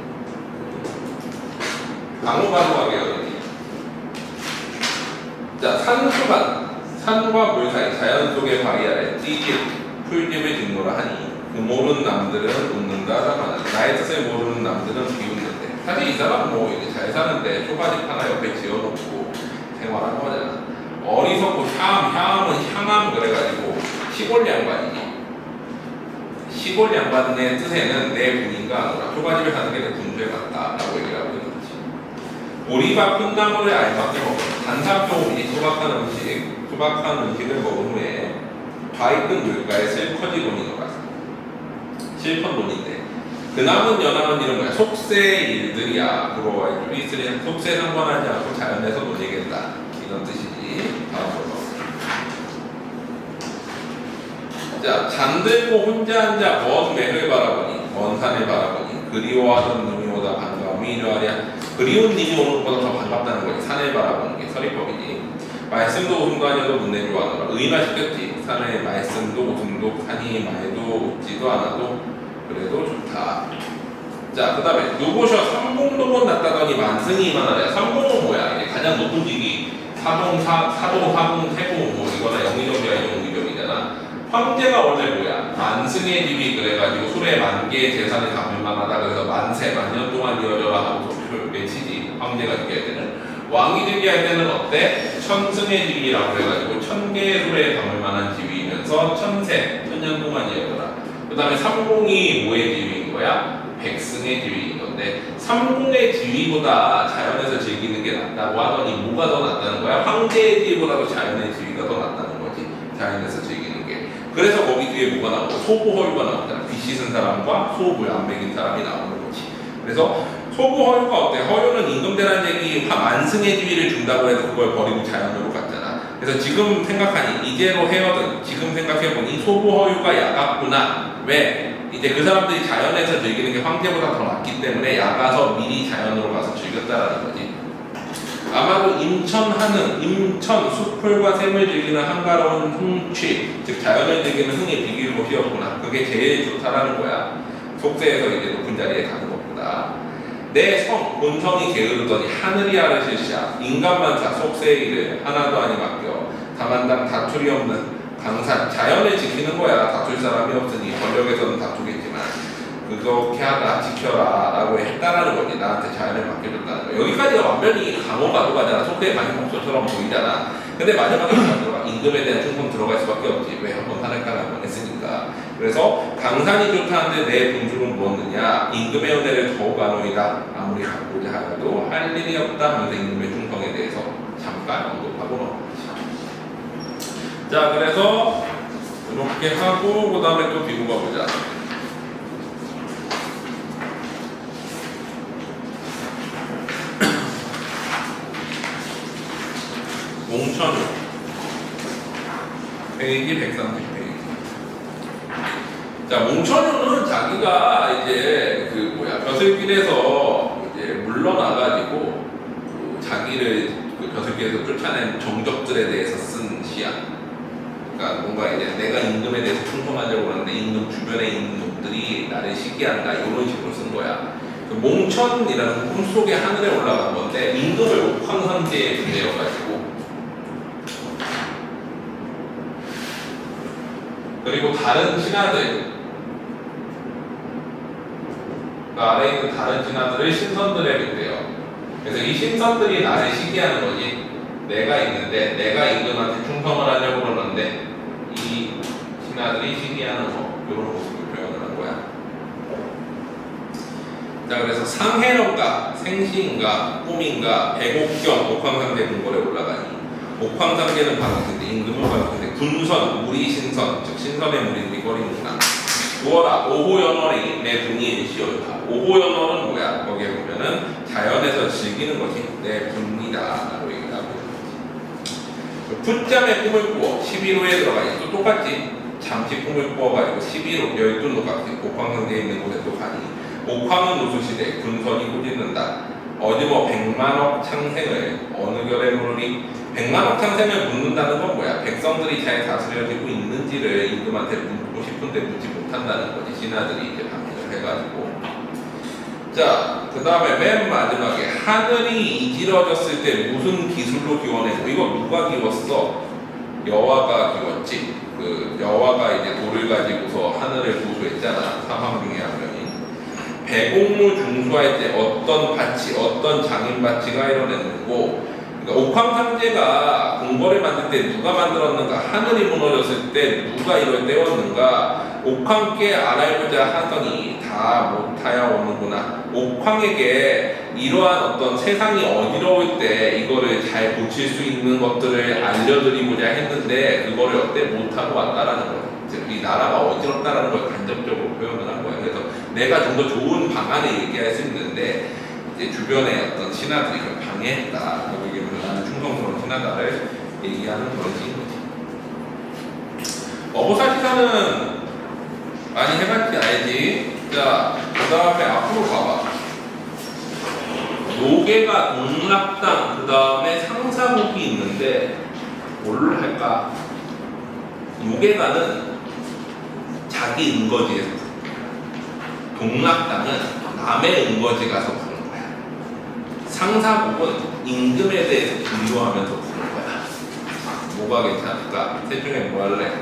A: 강호가로 가게요. 자, 산과 물 사이 자연 속의 바위 아래 띠집 풀집을 짓노라 하니 그 모르는 남들은 웃는다라고 하는. 나의 뜻을 모르는 남들은 비웃는데. 사실 이 사람은 뭐 이제 잘 사는데 초가집 하나 옆에 지어놓고 생활하는 거잖아. 어리석고 향은 향함 그래가지고 시골 양반이지. 시골 양반의 뜻에는 내 부인과 아노라. 초가집에 사는 게 내 군주에 같다라고 얘기를 하고 있는 거지. 오리가 풋나물을 알맞게 먹고 단사표이 소박한 음식을 먹은 후에 바익은 물가에 실컷이 논인 것 같아. 실컷 논인데 그 남은 연합은 이런 거야. 속세 일들이야. 부러워할 줄 있으랴. 속세 상관하지 않고 자연에서 논이겠다. 이런 뜻이지. 다음으로. 자, 잠들고 혼자 앉아 먼 매를 바라보니 먼 산을 바라보니 그리워하던 님이 오다 반가움이 이러하랴. 그리운 님이 오는 것보다 더 반갑다는 거지. 산을 바라보는 게 서리법이지. 말씀도 웃음도 아니어도 문내주 하노라. 의나 시켰지. 산의 말씀도 웃음도 산이 말도 웃지도 않아도 그래도 좋다. 자, 그 다음에 누구셔 삼공동은 낮다더니 만승이 이만하랴. 삼공은 뭐야? 이게 가장 높은 직위 사동, 사공, 세공 뭐 이거나 영의정비야 영의정이잖아. 황제가 원래 뭐야? 만승의 집이 그래가지고 술에 만개의 재산을 담을 만하다. 그래서 만세 만년 동안 이어져라 하고 소표를 외치지. 황제가 지켜야 되는. 왕이 즉위할 때는 어때? 천승의 집이라고 그래가지고 천개의 술에 담을 만한 집이면서 천세 천년 동안 이어져라. 그 다음에 삼공이 뭐의 지위인 거야? 백승의 지위인 건데 삼공의 지위보다 자연에서 즐기는 게 낫다고 하더니 뭐가 더 낫다는 거야? 황제의 지위보다도 자연의 지위가 더 낫다는 거지. 자연에서 즐기는 게. 그래서 거기 뒤에 뭐가 나오고 소부허유가 나오잖아. 비 씻은 사람과 소물 안 먹인 사람이 나오는 거지. 그래서 소부허유가 어때? 허유는 임금대란 얘기 만승의 지위를 준다고 해서 그걸 버리고 자연으로 갔잖아. 그래서 지금 생각하니 이제로 헤어든 지금 생각해보니 소부허유가 야갔구나. 왜? 이제 그 사람들이 자연에서 즐기는 게 황제보다 더 낫기 때문에 야가서 미리 자연으로 가서 즐겼다라는 거지. 아마도 인천 하는 인천 숲풀과 샘을 즐기는 한가로운 흥취, 즉 자연을 즐기는 흥에 비길 곳이었구나. 그게 제일 좋다라는 거야. 속세에서 이제 높은 자리에 가는 것보다. 내 성, 본성이 게으르더니 하늘이 아르실시야. 인간만사 속세의 일을 하나도 아니 맡겨. 다만당 다툴이 없는 강산, 자연을 지키는 거야. 다툴 사람이 없으니 권력에서는 다투겠지만 그렇게 하다 지켜라 라고 했다라는 거지. 나한테 자연을 맡겨줬다는 거. 여기까지가 완전히 강호가도가잖아. 속세의 만인목소처럼 보이잖아. 근데 마지막에 들어가 임금에 대한 충성 들어갈 수밖에 없지. 왜 한번 하늘까지 한번 했으니까. 그래서 강산이 좋다는데 내 분수는 무엇느냐. 임금의 은혜를 더욱 아노이다. 아무리 갖고자 하여도 할 일이 없다 하면서 임금의 충성에 대해서 잠깐 언급하고 넘어가죠. 자, 그래서 이렇게 하고 그 다음에 또 뒤로 가보자. 몽천우 페이지 130페이지. 자, 몽천우는 자기가 이제 그 벼슬길에서 이제 물러나가지고 자기를 벼슬길에서 쫓아낸 정적들에 대해서 쓴 시야. 그러니까 뭔가 이제 내가 임금에 대해서 충성하려고 하는데 임금 주변에 있는 놈들이 나를 시기한다 이런 식으로 쓴 거야. 그 몽천이라는 꿈속의 하늘에 올라간 건데 임금을 옥황상제에 내려가지고 그리고 다른 신하들 그 아래에 있는 다른 신하들을 신선들에게 빈대요. 그래서 이 신선들이 나를 시기하는 거지. 내가 있는데 내가 임금한테 충성을 하려고 그러는데 이 신하들이 시기하는 거 이런 모습을 표현을 한 거야. 자, 그래서 상해론가, 생시인가, 꿈인가, 백옥경, 옥황상제 궁궐에 올라가니 옥황상제는 방학인데 임금은 방학인데 군선, 무리신선, 즉 신선의 무리들이 거리는구나. 구어라 오호연월이 내 분이 시오다. 오호연월은 뭐야? 거기에 보면은 자연에서 즐기는 것이 내 분이다 라고 얘기를 하고 풋잠에 꿈을 꾸어 11호에 들어가니 또 똑같지. 잠시 꿈을 꾸어가지고 11호 열둔 같이 옥황상제에 있는 곳에 또 가니 옥황은 우수시대 군선이 꾸짖는다. 어디뭐 100만억 창생을 어느 결에 물으리. 100만억 창생을 묻는다는 건 뭐야? 백성들이 잘 다스려지고 있는지를 임금한테 묻고 싶은데 묻지 못한다는 거지. 신하들이 이제 방해를 해가지고. 자, 그 다음에 맨 마지막에 하늘이 이지러졌을 때 무슨 기술로 기원했고 이거 누가 기웠어? 여화가 기웠지. 그 여화가 이제 돌을 가지고서 하늘을 보수했잖아. 사망 중에 한 명이. 배공무 중수할 때 어떤 바치, 어떤 장인바치가 이뤄냈고 그러니까 옥황상제가 궁궐을 만들 때 누가 만들었는가? 하늘이 무너졌을 때 누가 이걸 떼었는가? 옥황께 알아보자 하더니 다 못하여 오는구나. 옥황에게 이러한 어떤 세상이 어지러울 때 이거를 잘 고칠 수 있는 것들을 알려드리고자 했는데 그거를 어때? 못하고 왔다라는 거예요. 즉 이 나라가 어지럽다라는 걸 간접적으로 표현을 한 거예요. 그래서 내가 좀 더 좋은 방안을 얘기할 수 있는데 이제 주변에 어떤 신하들이 그걸 방해했다. 여기 보면 나는 충성스러운 신하다를 얘기하는 그런 식인 거지. 어보사시사는 많이 해봤지 알지? 자, 그 다음에 앞으로 가봐. 노계가 동락당, 그 다음에 상사곡이 있는데 뭘 할까? 노계가는 자기 은거지에서 동락당은 남의 은거지 가서 부르는 거야. 상사곡은 임금에 대해서 분류하면서 부르는 거야. 뭐가 괜찮을까? 셋 중에 뭐 할래?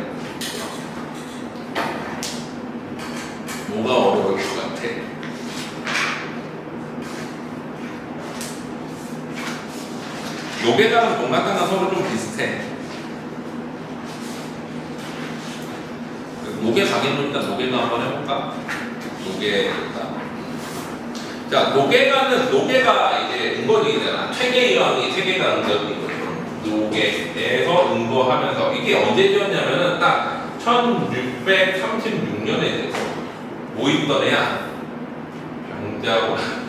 A: 뭐가 어려울 것 같아? 노계가랑 동락당은 서로 좀 비슷해. 노계 가긴 일단 노계가 한번 해볼까? 노계 자, 노계가 이제 은거지잖아. 퇴계이왕이 퇴계가 은거지인 거죠. 노계에서 은거하면서 이게 언제 지었냐면은 딱 1636년에 돼서 뭐 있던 애야? 병자호란.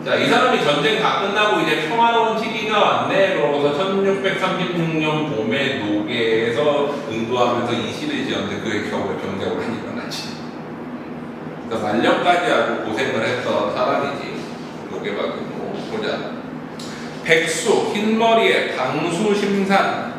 A: 자, 이 사람이 전쟁 다 끝나고 이제 평화로운 시기가 왔네. 그러고서 1636년 봄에 노계에서 은거하면서 이 시를 지었는데 그의 겨우에 병자호란이 일어났지. 그러니까 말년까지 아주 고생을 했던 사람이지. 노계박이 뭐 보자. 백수, 흰머리에 방수심산,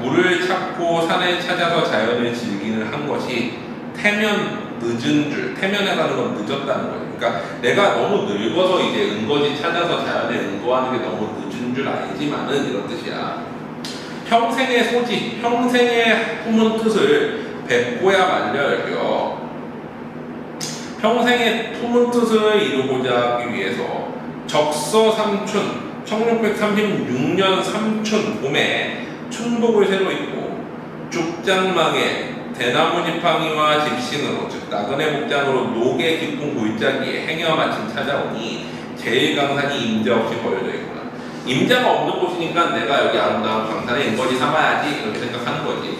A: 물을 찾고 산을 찾아서 자연을 즐기는 한 것이 태면 늦은 줄, 태면이라는 건 늦었다는 거예요. 그러니까 내가 너무 늙어서 이제 은거지 찾아서 자연에 은거하는 게 너무 늦은 줄 알지만은 이런 뜻이야. 평생의 소지, 평생의 품은 뜻을 뱉고야 말려요. 평생의 품은 뜻을 이루고자 하기 위해서 적서 삼춘, 1636년 삼춘 봄에 춘복을 새로 입고 죽장망에 대나무 지팡이와 집신으로, 즉 나그네 복장으로 녹에 깊은 골짜기에 행여 마침 찾아오니 제1강산이 임자 없이 버려져 있구나. 임자가 없는 곳이니까 내가 여기 아름다운 강산에 인거지 삼아야지 이렇게 생각하는 거지.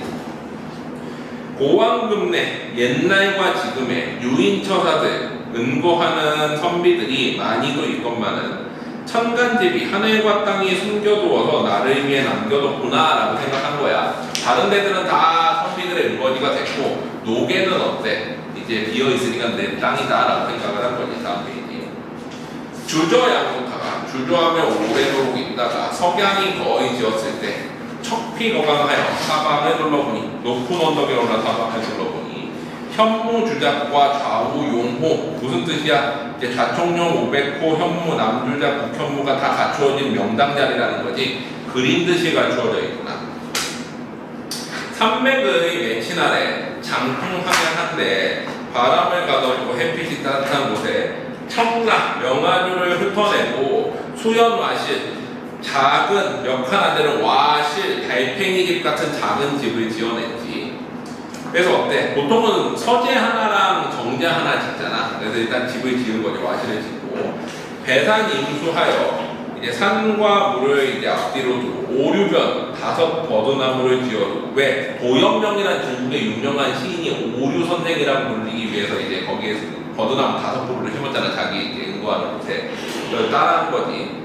A: 고왕금내 옛날과 지금의 유인처사들 은고하는 선비들이 많이도 있건만은 천간집이 하늘과 땅이 숨겨두어서 나를 위해 남겨뒀구나 라고 생각한 거야. 다른 데들은 다 선비들의 은거지가 됐고 노계는 어때? 이제 비어있으니까 내 땅이다 라고 생각을 한 거지. 다음 페이지. 주저양국하가 주저하며 오래도록 있다가 석양이 거의 지었을 때 척피거강하여 사방을 둘러보니 높은 언덕에 올라 사방을 둘러보니 현무주작과 좌우용호 무슨 뜻이야? 이제 좌총용 500호 현무 남주작 북현무가 다 갖추어진 명당자리라는 거지. 그린 듯이 갖추어져 있구나. 산맥의 맺힌 아래 장풍하면한데 바람을 가둬주고 햇빛이 따뜻한 곳에 청라 명아주를 흩어내고 수연와실 작은 몇 칸 안 되는 와실 달팽이 집 같은 작은 집을 지어냈지. 그래서 어때? 보통은 서재 하나랑 정자 하나 짓잖아. 그래서 일단 집을 지은 거지. 와실을 짓고 배산 임수하여 이제 산과 물을 이제 앞뒤로 두고 오류변 5 버드나무를 지어두고, 왜? 도연명이라는 중국의 유명한 시인이 오류 선생이라고 불리기 위해서 이제 거기에 버드나무 5그루를 심었잖아. 자기 이제 은거하는 곳에. 그걸 따라한 거지.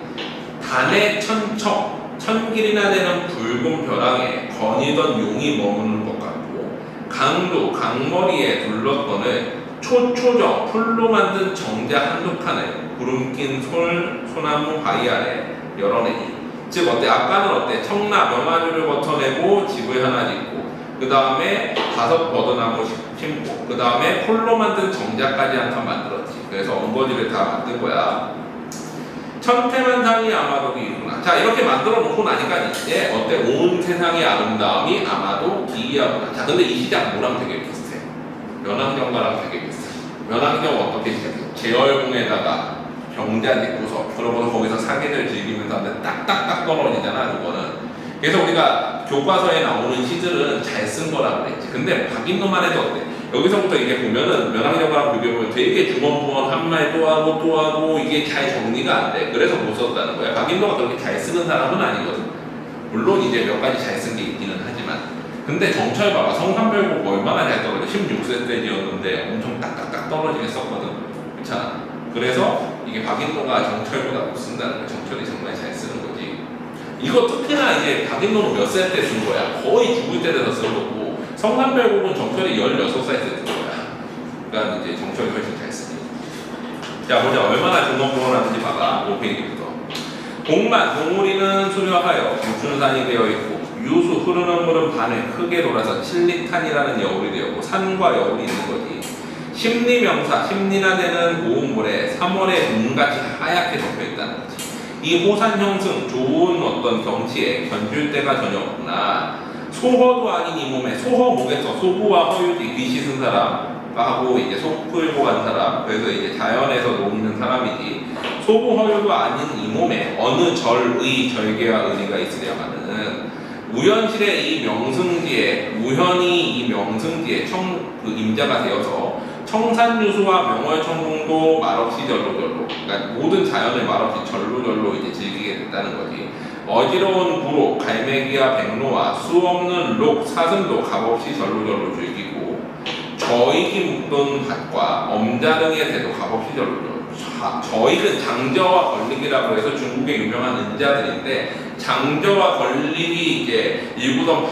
A: 단의 천척, 천길이나 되는 붉은 벼랑에 거니던 용이 머무는 것 같고, 강도, 강머리에 둘렀건을 초초정, 풀로 만든 정자 한두 칸을 구름 낀 소나무 바위 아래 열어내니. 즉 어때? 아까는 어때? 청라 명아주를 거쳐내고 집을 하나 짓고, 그 다음에 5 버드나무 심고, 그 다음에 폴로 만든 정자까지 한 칸 만들었지. 그래서 엉거지를 다 만든 거야. 천태만상이 아마도 기이구나. 자, 이렇게 만들어 놓고 나니까 이제 어때? 온 세상의 아름다움이 아마도 기이하구나. 자, 근데 이 시작 뭐랑 되게 비슷해? 면왕경과랑 되게 비슷해. 면왕경 어떻게 시작해? 제월궁에다가 병자 짓고서 그러고서 거기서 사계절 즐기면서 하는데 딱딱딱 떨어지잖아, 그거는. 그래서 우리가 교과서에 나오는 시들은 잘 쓴 거라고 그랬지. 근데 박인노만 해도 어때? 여기서부터 이게 보면은 면왕경과랑 비교해보면 되게 주먹주먹 한 말 또 하고 이게 잘 정리가 안 돼. 그래서 못 썼다는 거야. 박인노가 그렇게 잘 쓰는 사람은 아니거든. 물론 이제 몇 가지 잘 쓴 게 있기는 하지만. 근데 정철 봐봐. 성산별곡 얼마나 잘 떨어져. 16세 때 지었는데 엄청 딱딱딱 떨어지게 썼거든. 그렇잖아. 그래서 이게 박인노가 정철보다 못 쓴다는 거야. 정철이 정말 잘 쓰는 거지. 이거 특히나 이제 박인노는 몇 살 때 쓴 거야. 거의 죽을 때 돼서 쓴 거고, 성산별곡은 정철이 16살 때 쓴 거야. 그러니까 이제 정철이 훨씬 잘 쓰니. 자, 보자. 얼마나 중원부원하는지 봐봐. 5페이지부터. 공만, 동우리는 수려하여 유춘산이 되어 있고, 유수 흐르는 물은 반을 크게 돌아서 칠리탄이라는 여울이 되었고, 산과 여울이 있는 거지. 심리명사, 심리나되는 고운물에 3월의 눈같이 하얗게 덮여있다는 거지. 이 호산형승, 좋은 어떤 경치에 견줄 데가 전혀 없구나. 소허도 아닌 이 몸에, 소허목에서 소부와 허유지, 귀 씻은 사람 하고 이제 속 풀고 간 사람, 그래서 이제 자연에서 노는 사람이지. 소부 허유도 아닌 이 몸에 어느 절의 절개와 의리가 있으려면은 우연실의 이 명승지에, 우현이 이 명승지에 그 임자가 되어서 청산유수와 명월천공도 말없이 절로절로, 그러니까 모든 자연을 말없이 절로절로 이제 즐기게 됐다는 거지. 어지러운 구로, 갈매기와 백로와 수없는 록, 사슴도 값없이 절로절로 즐기고, 저익이 묵던 밭과 엄자릉의 대도 값없이 절로절로. 저익은 장저와 걸리기라고 해서 중국의 유명한 은자들인데, 장저와 걸리기 이제 일구던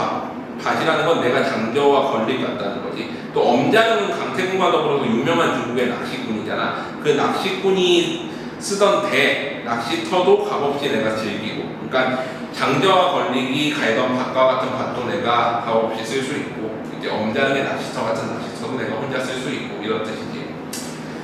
A: 밭이라는 건 내가 장저와 걸리기 같다는 거지. 또 엄자릉은 강태군과 더불어서 유명한 중국의 낚시꾼이잖아. 그 낚시꾼이 쓰던 대, 낚시터도 값없이 내가 즐기고, 그러니까 장저와 걸리기, 갈건 밭과 같은 밭도 내가 값없이 쓸 수 있고, 이제 엄자능의 낚시터 같은 낚시터도 내가 혼자 쓸 수 있고, 이런 뜻이지.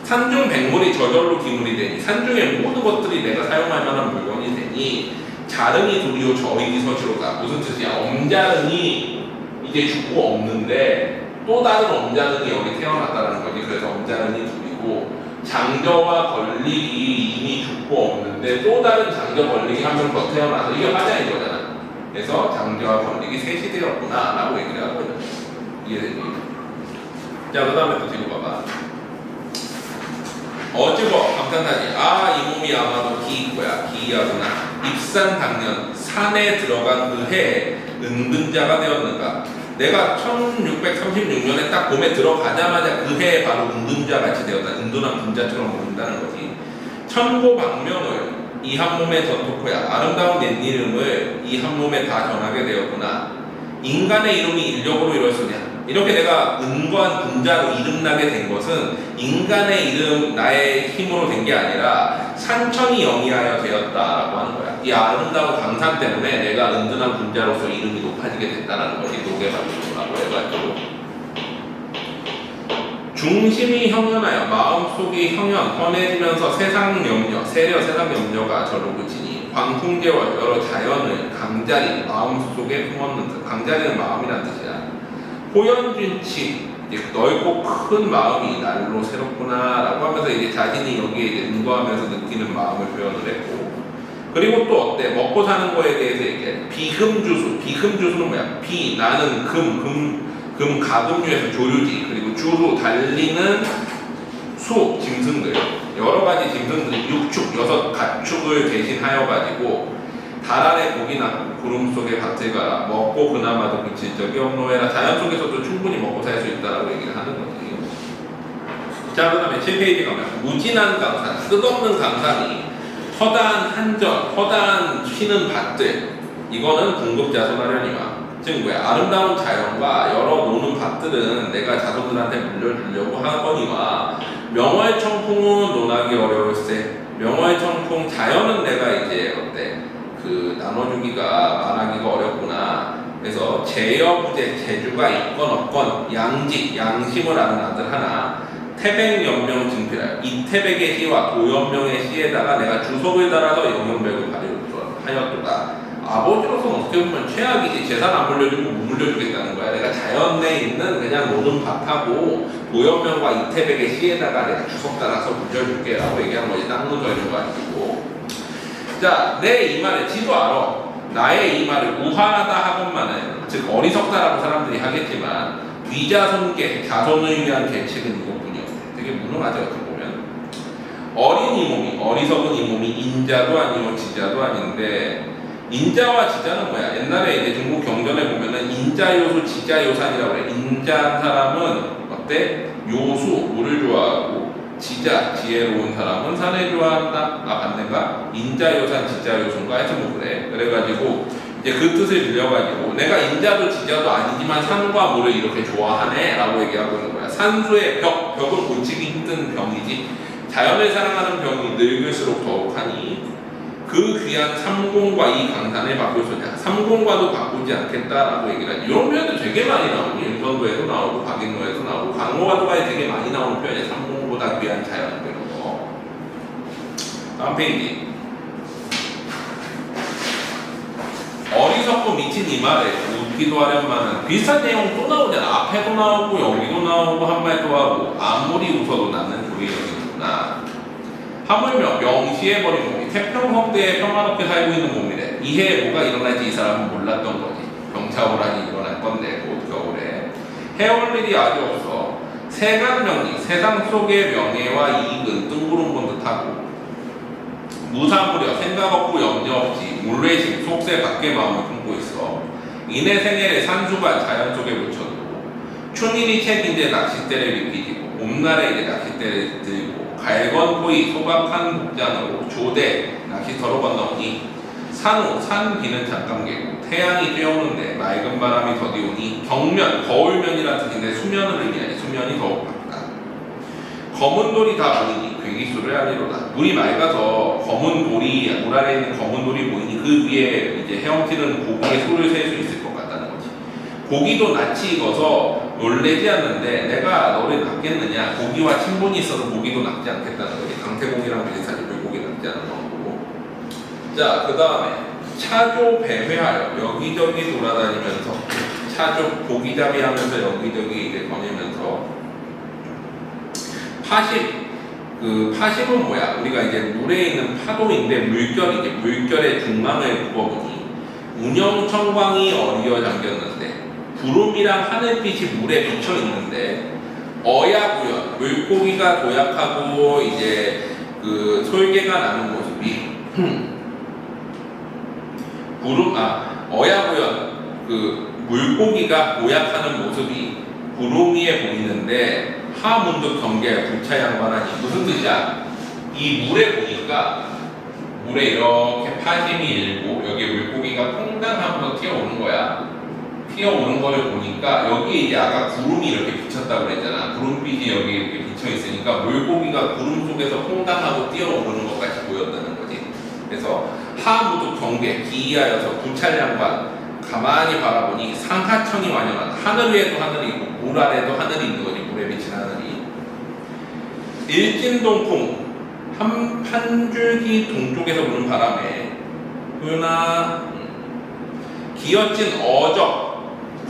A: 산중 백물이 저절로 기물이 되니, 산중의 모든 것들이 내가 사용할 만한 물건이 되니, 자릉이 도리오 저익이 서시로다. 무슨 뜻이야? 엄자능이 이제 죽고 없는데 또 다른 엄자능이 여기 태어났다는 거지. 그래서 엄자능이 둘이고, 장저와 걸리기 이미 죽고 없는데 또 다른 장저 걸리기 한 명 더 태어나서 이게 화자인 거잖아. 그래서 장저와 걸리기 셋이 되었구나 라고 얘기를 하고 있는 거야. 이해되니? 자, 그 다음에 또 뒤로 봐봐. 어찌고 감탄하지. 아, 이 몸이 아마도 기이코야. 기이하구나. 입산 당년 산에 들어간 그 해에 은근자가 되었는가. 내가 1636년에 딱 봄에 들어가자마자 그 해에 바로 은근자 같이 되었다. 은둔한 분자처럼 보인다는 거지. 천고방명을 이 한 몸에 전토코야. 아름다운 내 이름을 이 한 몸에 다 전하게 되었구나. 인간의 이름이 인력으로 이뤘으냐. 이렇게 내가 은거한 분자로 이름나게 된 것은 인간의 이름, 나의 힘으로 된 게 아니라 산천이 영위하여 되었다라고 하는 거야. 이 아름다운 강산 때문에 내가 은근한 분자로서 이름이 높아지게 됐다는 것이 노계발표라고 해가지고, 중심이 형연하여 마음속이 형연 헌해지면서 세상 염려가 절로 그치니, 광풍제와 여러 자연을 강자리 마음속에 품었는데, 강자리는 마음이란 뜻이야. 호연준치, 넓고 큰 마음이 날로 새롭구나 라고 하면서 이제 자신이 여기에 이제 은거하면서 느끼는 마음을 표현을 했고, 그리고 또 어때? 먹고 사는 거에 대해서 얘기해. 비금주수는 뭐야? 나는 가금류에서 조류지. 그리고 주로 달리는 짐승들, 여러 가지 짐승들이 6축, 6가축을 대신하여 가지고 달 아래 고기나 구름 속에 밭을 가라. 먹고 그나마도 그칠 적이 없노해라. 자연 속에서도 충분히 먹고 살 수 있다라고 얘기를 하는 거지. 자, 그 다음에 7페이지 가면 무진한 강산, 끝없는 강산이 허다한 한전, 허다한 쉬는 밭들, 이거는 공급자손하려니와. 즉 뭐야? 아름다운 자연과 여러 노는 밭들은 내가 자손들한테 물려주려고 하거니와, 명월청풍은 논하기 어려울세. 명월청풍 자연은 내가 이제 어때? 나눠주기가 말하기가 어렵구나. 그래서 제여부재, 재주가 있건 없건 양심을 아는 아들 하나, 태백연명 증필하여 이태백의 시와 도연명의 시에다가 내가 주석을 달아서 영연백을 발휘하였도다. 아버지로서는 어떻게 보면 최악이지. 재산 안 물려주고 못 물려주겠다는 거야. 내가 자연에 있는 그냥 노는 밭하고 도연명과 이태백의 시에다가 내가 주석 달아서 물려줄게 라고 얘기하는 거지. 땅 묻어 있는 거 아니고. 자, 내 이 말을 지도 알아. 나의 이 말을 우화하다 하건만은, 즉 어리석다라고 사람들이 하겠지만, 위자손계, 자손을 위한 계책은 이것뿐이었대. 되게 무능하죠, 어떻게 보면. 어린 이 몸이, 어리석은 이 몸이 인자도 아니고 지자도 아닌데, 인자와 지자는 뭐야? 옛날에 이제 중국 경전에 보면은 인자요소, 지자요산이라고 그래. 인자한 사람은 어때? 요수, 물을 좋아하고, 지자, 지혜로운 사람은 산을 좋아한다. 반대인가? 인자요산, 지자요소인가? 하여튼 뭐 그래. 그래가지고 이제 그 뜻을 빌려가지고 내가 인자도 지자도 아니지만 산과 물을 이렇게 좋아하네 라고 얘기하고 있는 거야. 산수의 벽은 고치기 힘든 병이지. 자연을 사랑하는 병이 늙을수록 더욱하니 그 귀한 삼공과 이 강산을 바꾸소냐. 삼공과도 바꾸지 않겠다라고 얘기를 하지. 이런 표현도 되게 많이 나오니. 윤선도에도 나오고 박인노에도 나오고 강호가도가에 되게 많이 나오는 표현이야. 삼공보다 귀한 자연 이런 거. 다음 페이지. 어리석고 미친 이 말에 웃기도 하련만은 비슷한 내용 또 나오잖아. 앞에도 나오고 여기도 나오고 한 말 또 하고 아무리 웃어도 나는 조리 여기구나. 하물며 명시해버린 몸이 태평성대에 평화롭게 살고 있는 몸이래. 이해에 뭐가 일어날지 이 사람은 몰랐던 거지. 병차오란이 일어날 건데 곧 겨울에 해올 일이 아주 없어. 세간명리, 세상 속의 명예와 이익은 뜬구름 본 듯하고 무사무려 생각 없고 염려 없이 물외심, 속세 밖의 마음을 품고 있어. 이내 생애를 산수가 자연 속에 묻혀두고 춘일이 책인데 낚싯대를 미끼지고 봄날에 이제 낚싯대를 들고 갈건포이 소박한 복장으로 조대 낚시터로 건너오니 산후 산비는 잠깐 개고 태양이 쬐오는데 맑은 바람이 더디오니 경면, 거울면이라는 뜻인데 수면을 의미하니 수면이 더욱 밝다. 검은 돌이 다 보이니 괴기수를 하리로다. 물이 맑아서 검은 돌이 물 아래에 있는 검은 돌이 보이니 그 위에 이제 헤엄치는 고기의 소를 셀 수 있을 것 같다는 거지. 고기도 낯이 익어서 놀래지 않는데 내가 너를 낚겠느냐. 고기와 친분이 있어서 고기도 낚지 않겠다는 거지. 강태공이랑 비슷하지. 물고기 낚지 않는 거고. 자, 그 다음에 차조 배회하여 여기저기 돌아다니면서 차조 고기잡이 하면서 여기저기 이제 거니면서 파심. 그 파심은 뭐야? 우리가 이제 물에 있는 파도인데 물결이지. 물결의 중앙을 굽어보니 운영청광이 어리어 잠겼는데 구름이랑 하늘빛이 물에 비쳐 있는데 어야부연 물고기가 도약하고 이제 그 솔개가 나는 모습이 어야부연 그 물고기가 도약하는 모습이 구름 위에 보이는데 하문득 경계에 불차양반하니 무슨 뜻이야? 이 물에 보니까 물에 이렇게 파심이 일고 여기 물고기가 퐁당하면서 튀어오는 거야. 튀어오는 거를 보니까 여기 이제 아까 구름이 이렇게 비쳤다고 그랬잖아. 구름빛이 여기 이렇게 비쳐 있으니까 물고기가 구름 속에서 퐁당하고 뛰어오르는 것 같이 보였다는 거지. 그래서 하무득 경계 기이하여서 부찰양반 가만히 바라보니 상하천이 완연한 하늘 위에도 하늘이 있고 물 아래도 하늘이 있는 거지. 물에 비친 하늘이 일진동풍 한 줄기 동쪽에서 부는 바람에 그러나 기어진 어적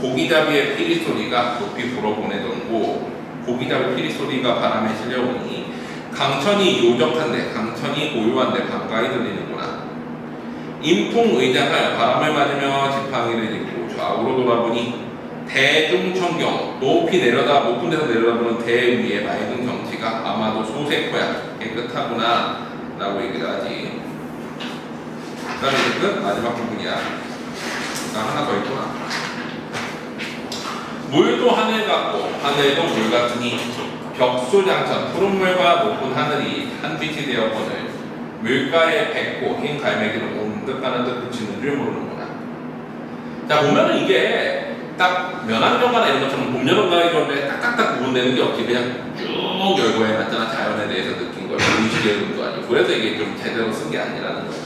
A: 고기잡이의 피리 소리가 높이 불어보내던고 고기잡이 피리 소리가 바람에 실려오니 강천이 요적한데 강천이 고요한데 가까이 들리는구나. 인풍의장하여 바람을 맞으며 지팡이를 짚고 좌우로 돌아보니 대중천경 높이 내려다 높은 데서 내려다보는 대 위의 맑은 경치가 아마도 소색호야 깨끗하구나 라고 얘기를 하지. 그 다음에 이제 끝 마지막 부분이야. 하나 더 있구나. 물도 하늘 같고 하늘도 물 같으니 벽수장천 푸른 물과 높은 하늘이 한 빛이 되었거늘 물가에 뱉고 흰 갈매기를 온 듯 가는 듯 그치는 줄 모르는구나. 자 보면은 이게 딱 면학정가나 이런 것처럼 봄, 여름, 가을, 겨울에 딱딱딱 구분되는 게 없지. 그냥 쭉 열고 해놨잖아. 자연에 대해서 느낀 걸 의식의 의도도 아니고. 그래서 이게 좀 제대로 쓴 게 아니라는 거야.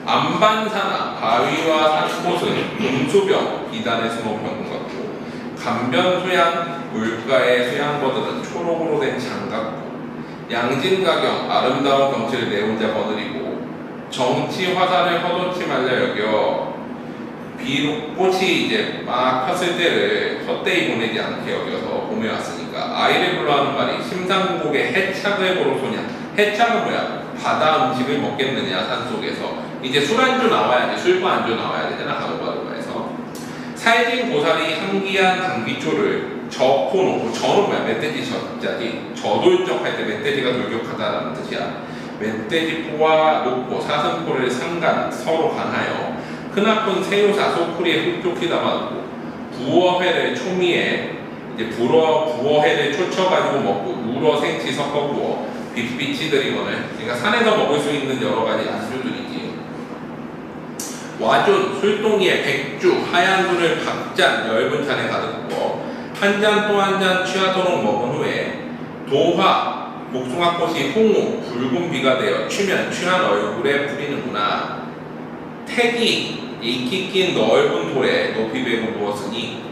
A: 안반사나 바위와 산꽃은 금수병 비단의 수목병 같고 간변수양 물가의 수양버들은 초록으로 된 장 같고 양진가경 아름다운 경치를 내 혼자 거느리고 정치 화살을 허도치 말려 여겨 비록 꽃이 이제 막 폈을 때를 헛되이 보내지 않게 여겨서 봄에 왔으니까 아이를 불러하는 말이 심상국의 해착을 보러 소냐. 해착은 뭐야? 바다 음식을 먹겠느냐 산속에서 이제 술안주 나와야지. 술과 안주 나와야 되잖아. 가로바로가에서 살진 고사리 향기한 당귀초를 저포놓고 저는 뭐야? 멧돼지 저자지. 저돌적할 때 멧돼지가 돌격하다라는 뜻이야. 멧돼지포와 녹포 사슴포를 상간 서로 간하여 크나큰 새우사 소쿠리에 흡족히 담아두고 부어회를 초미에 이제 부어회를 초쳐가지고 먹고 우러 생치 섞어 구워 빛빛이 들이거늘. 그러니까 산에서 먹을 수 있는 여러 가지 안주들이지. 와준 술동이에 백주 하얀 술을 박잔 엷은 잔에 가득 부어 한 잔 또 한 잔 취하도록 먹은 후에 도화 복숭아꽃이 홍우 붉은 비가 되어 취면 취한 얼굴에 뿌리는구나. 택이 익히 낀 넓은 돌에 높이 베고 누웠으니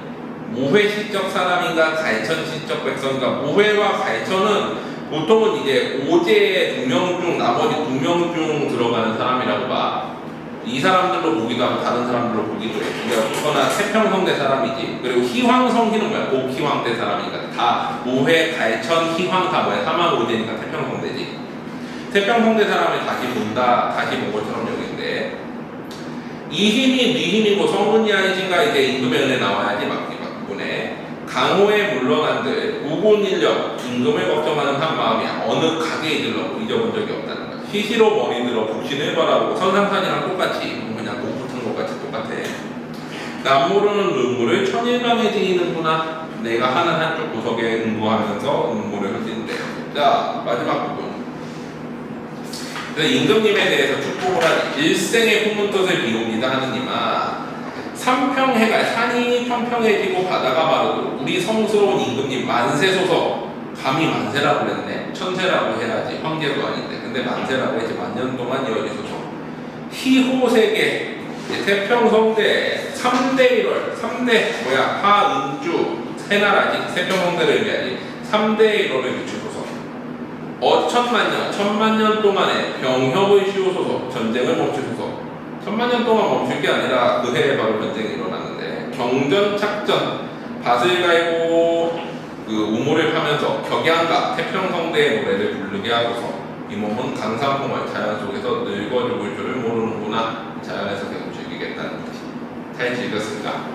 A: 무회시적 사람인가 갈천시적 백성인가. 무회와 갈천은 보통은 이제 오제의 두 명 중 나머지 2명 중 들어가는 사람이라고 봐. 이 사람들로 보기도 하고 다른 사람들로 보기도 해. 그러나 태평성대 사람이지. 그리고 희황성기는 뭐야? 옥희황대 사람이니까 다 모회, 갈천, 희황 다 뭐야? 사마오제니까 태평성대지. 태평성대 사람을 다시 본다, 다시 본 것처럼 여기인데 이 힘이 네 힘이고 성분이 아니신가. 이제 임금의 은혜 나와야지 막군에 강호에 물러난들 우곤인력 임금을 걱정하는 한 마음이야. 어느 가게에 이들러 잊어본 적이 없다는 거야. 시시로 머리 들어 북신을 바라보고 선상산이랑 똑같이 그냥 목 붙은 것 같이 똑같아. 남 모르는 눈물을 천일방에 지니는구나. 내가 하는 한쪽 구석에 응고하면서 눈물을 흘린대요. 자 마지막 부분. 임금님에 대해서 축복을 하지. 일생의 품은 뜻을 비웁니다 하느님아. 삼평해가 산이 평평해지고 바다가 마르도록 우리 성스러운 임금님 만세소서 감히 만세라고 그랬네. 천세라고 해야지. 황제도 아닌데. 근데 만세라고 해야지. 만년 동안 이어지소서. 희호세계 태평성대 3대 1월 3대 뭐야 하은주 세나라지 태평성대를 의미하지 3대 1월을 비추소서. 천만년 동안에 병협의 쉬우소서. 전쟁을 멈추소서. 천만년 동안 멈출 게 아니라 그 해에 바로 전쟁이 일어났는데 경전 착전 밭을 갈고 그 우물을 파면서 격양가 태평성대의 노래를 부르게 하소서. 이 몸은 강산풍월 자연 속에서 늙어 죽을 줄을 모르는구나. 자연에서 계속 즐기겠다는 거지. 잘 즐겼을까?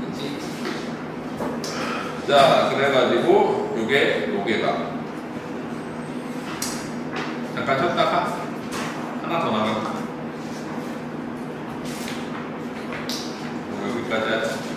A: 그치? 자, 그래가지고 요게가 잠깐 쳤다가 하나 더 나갈까? 여기까지 하자.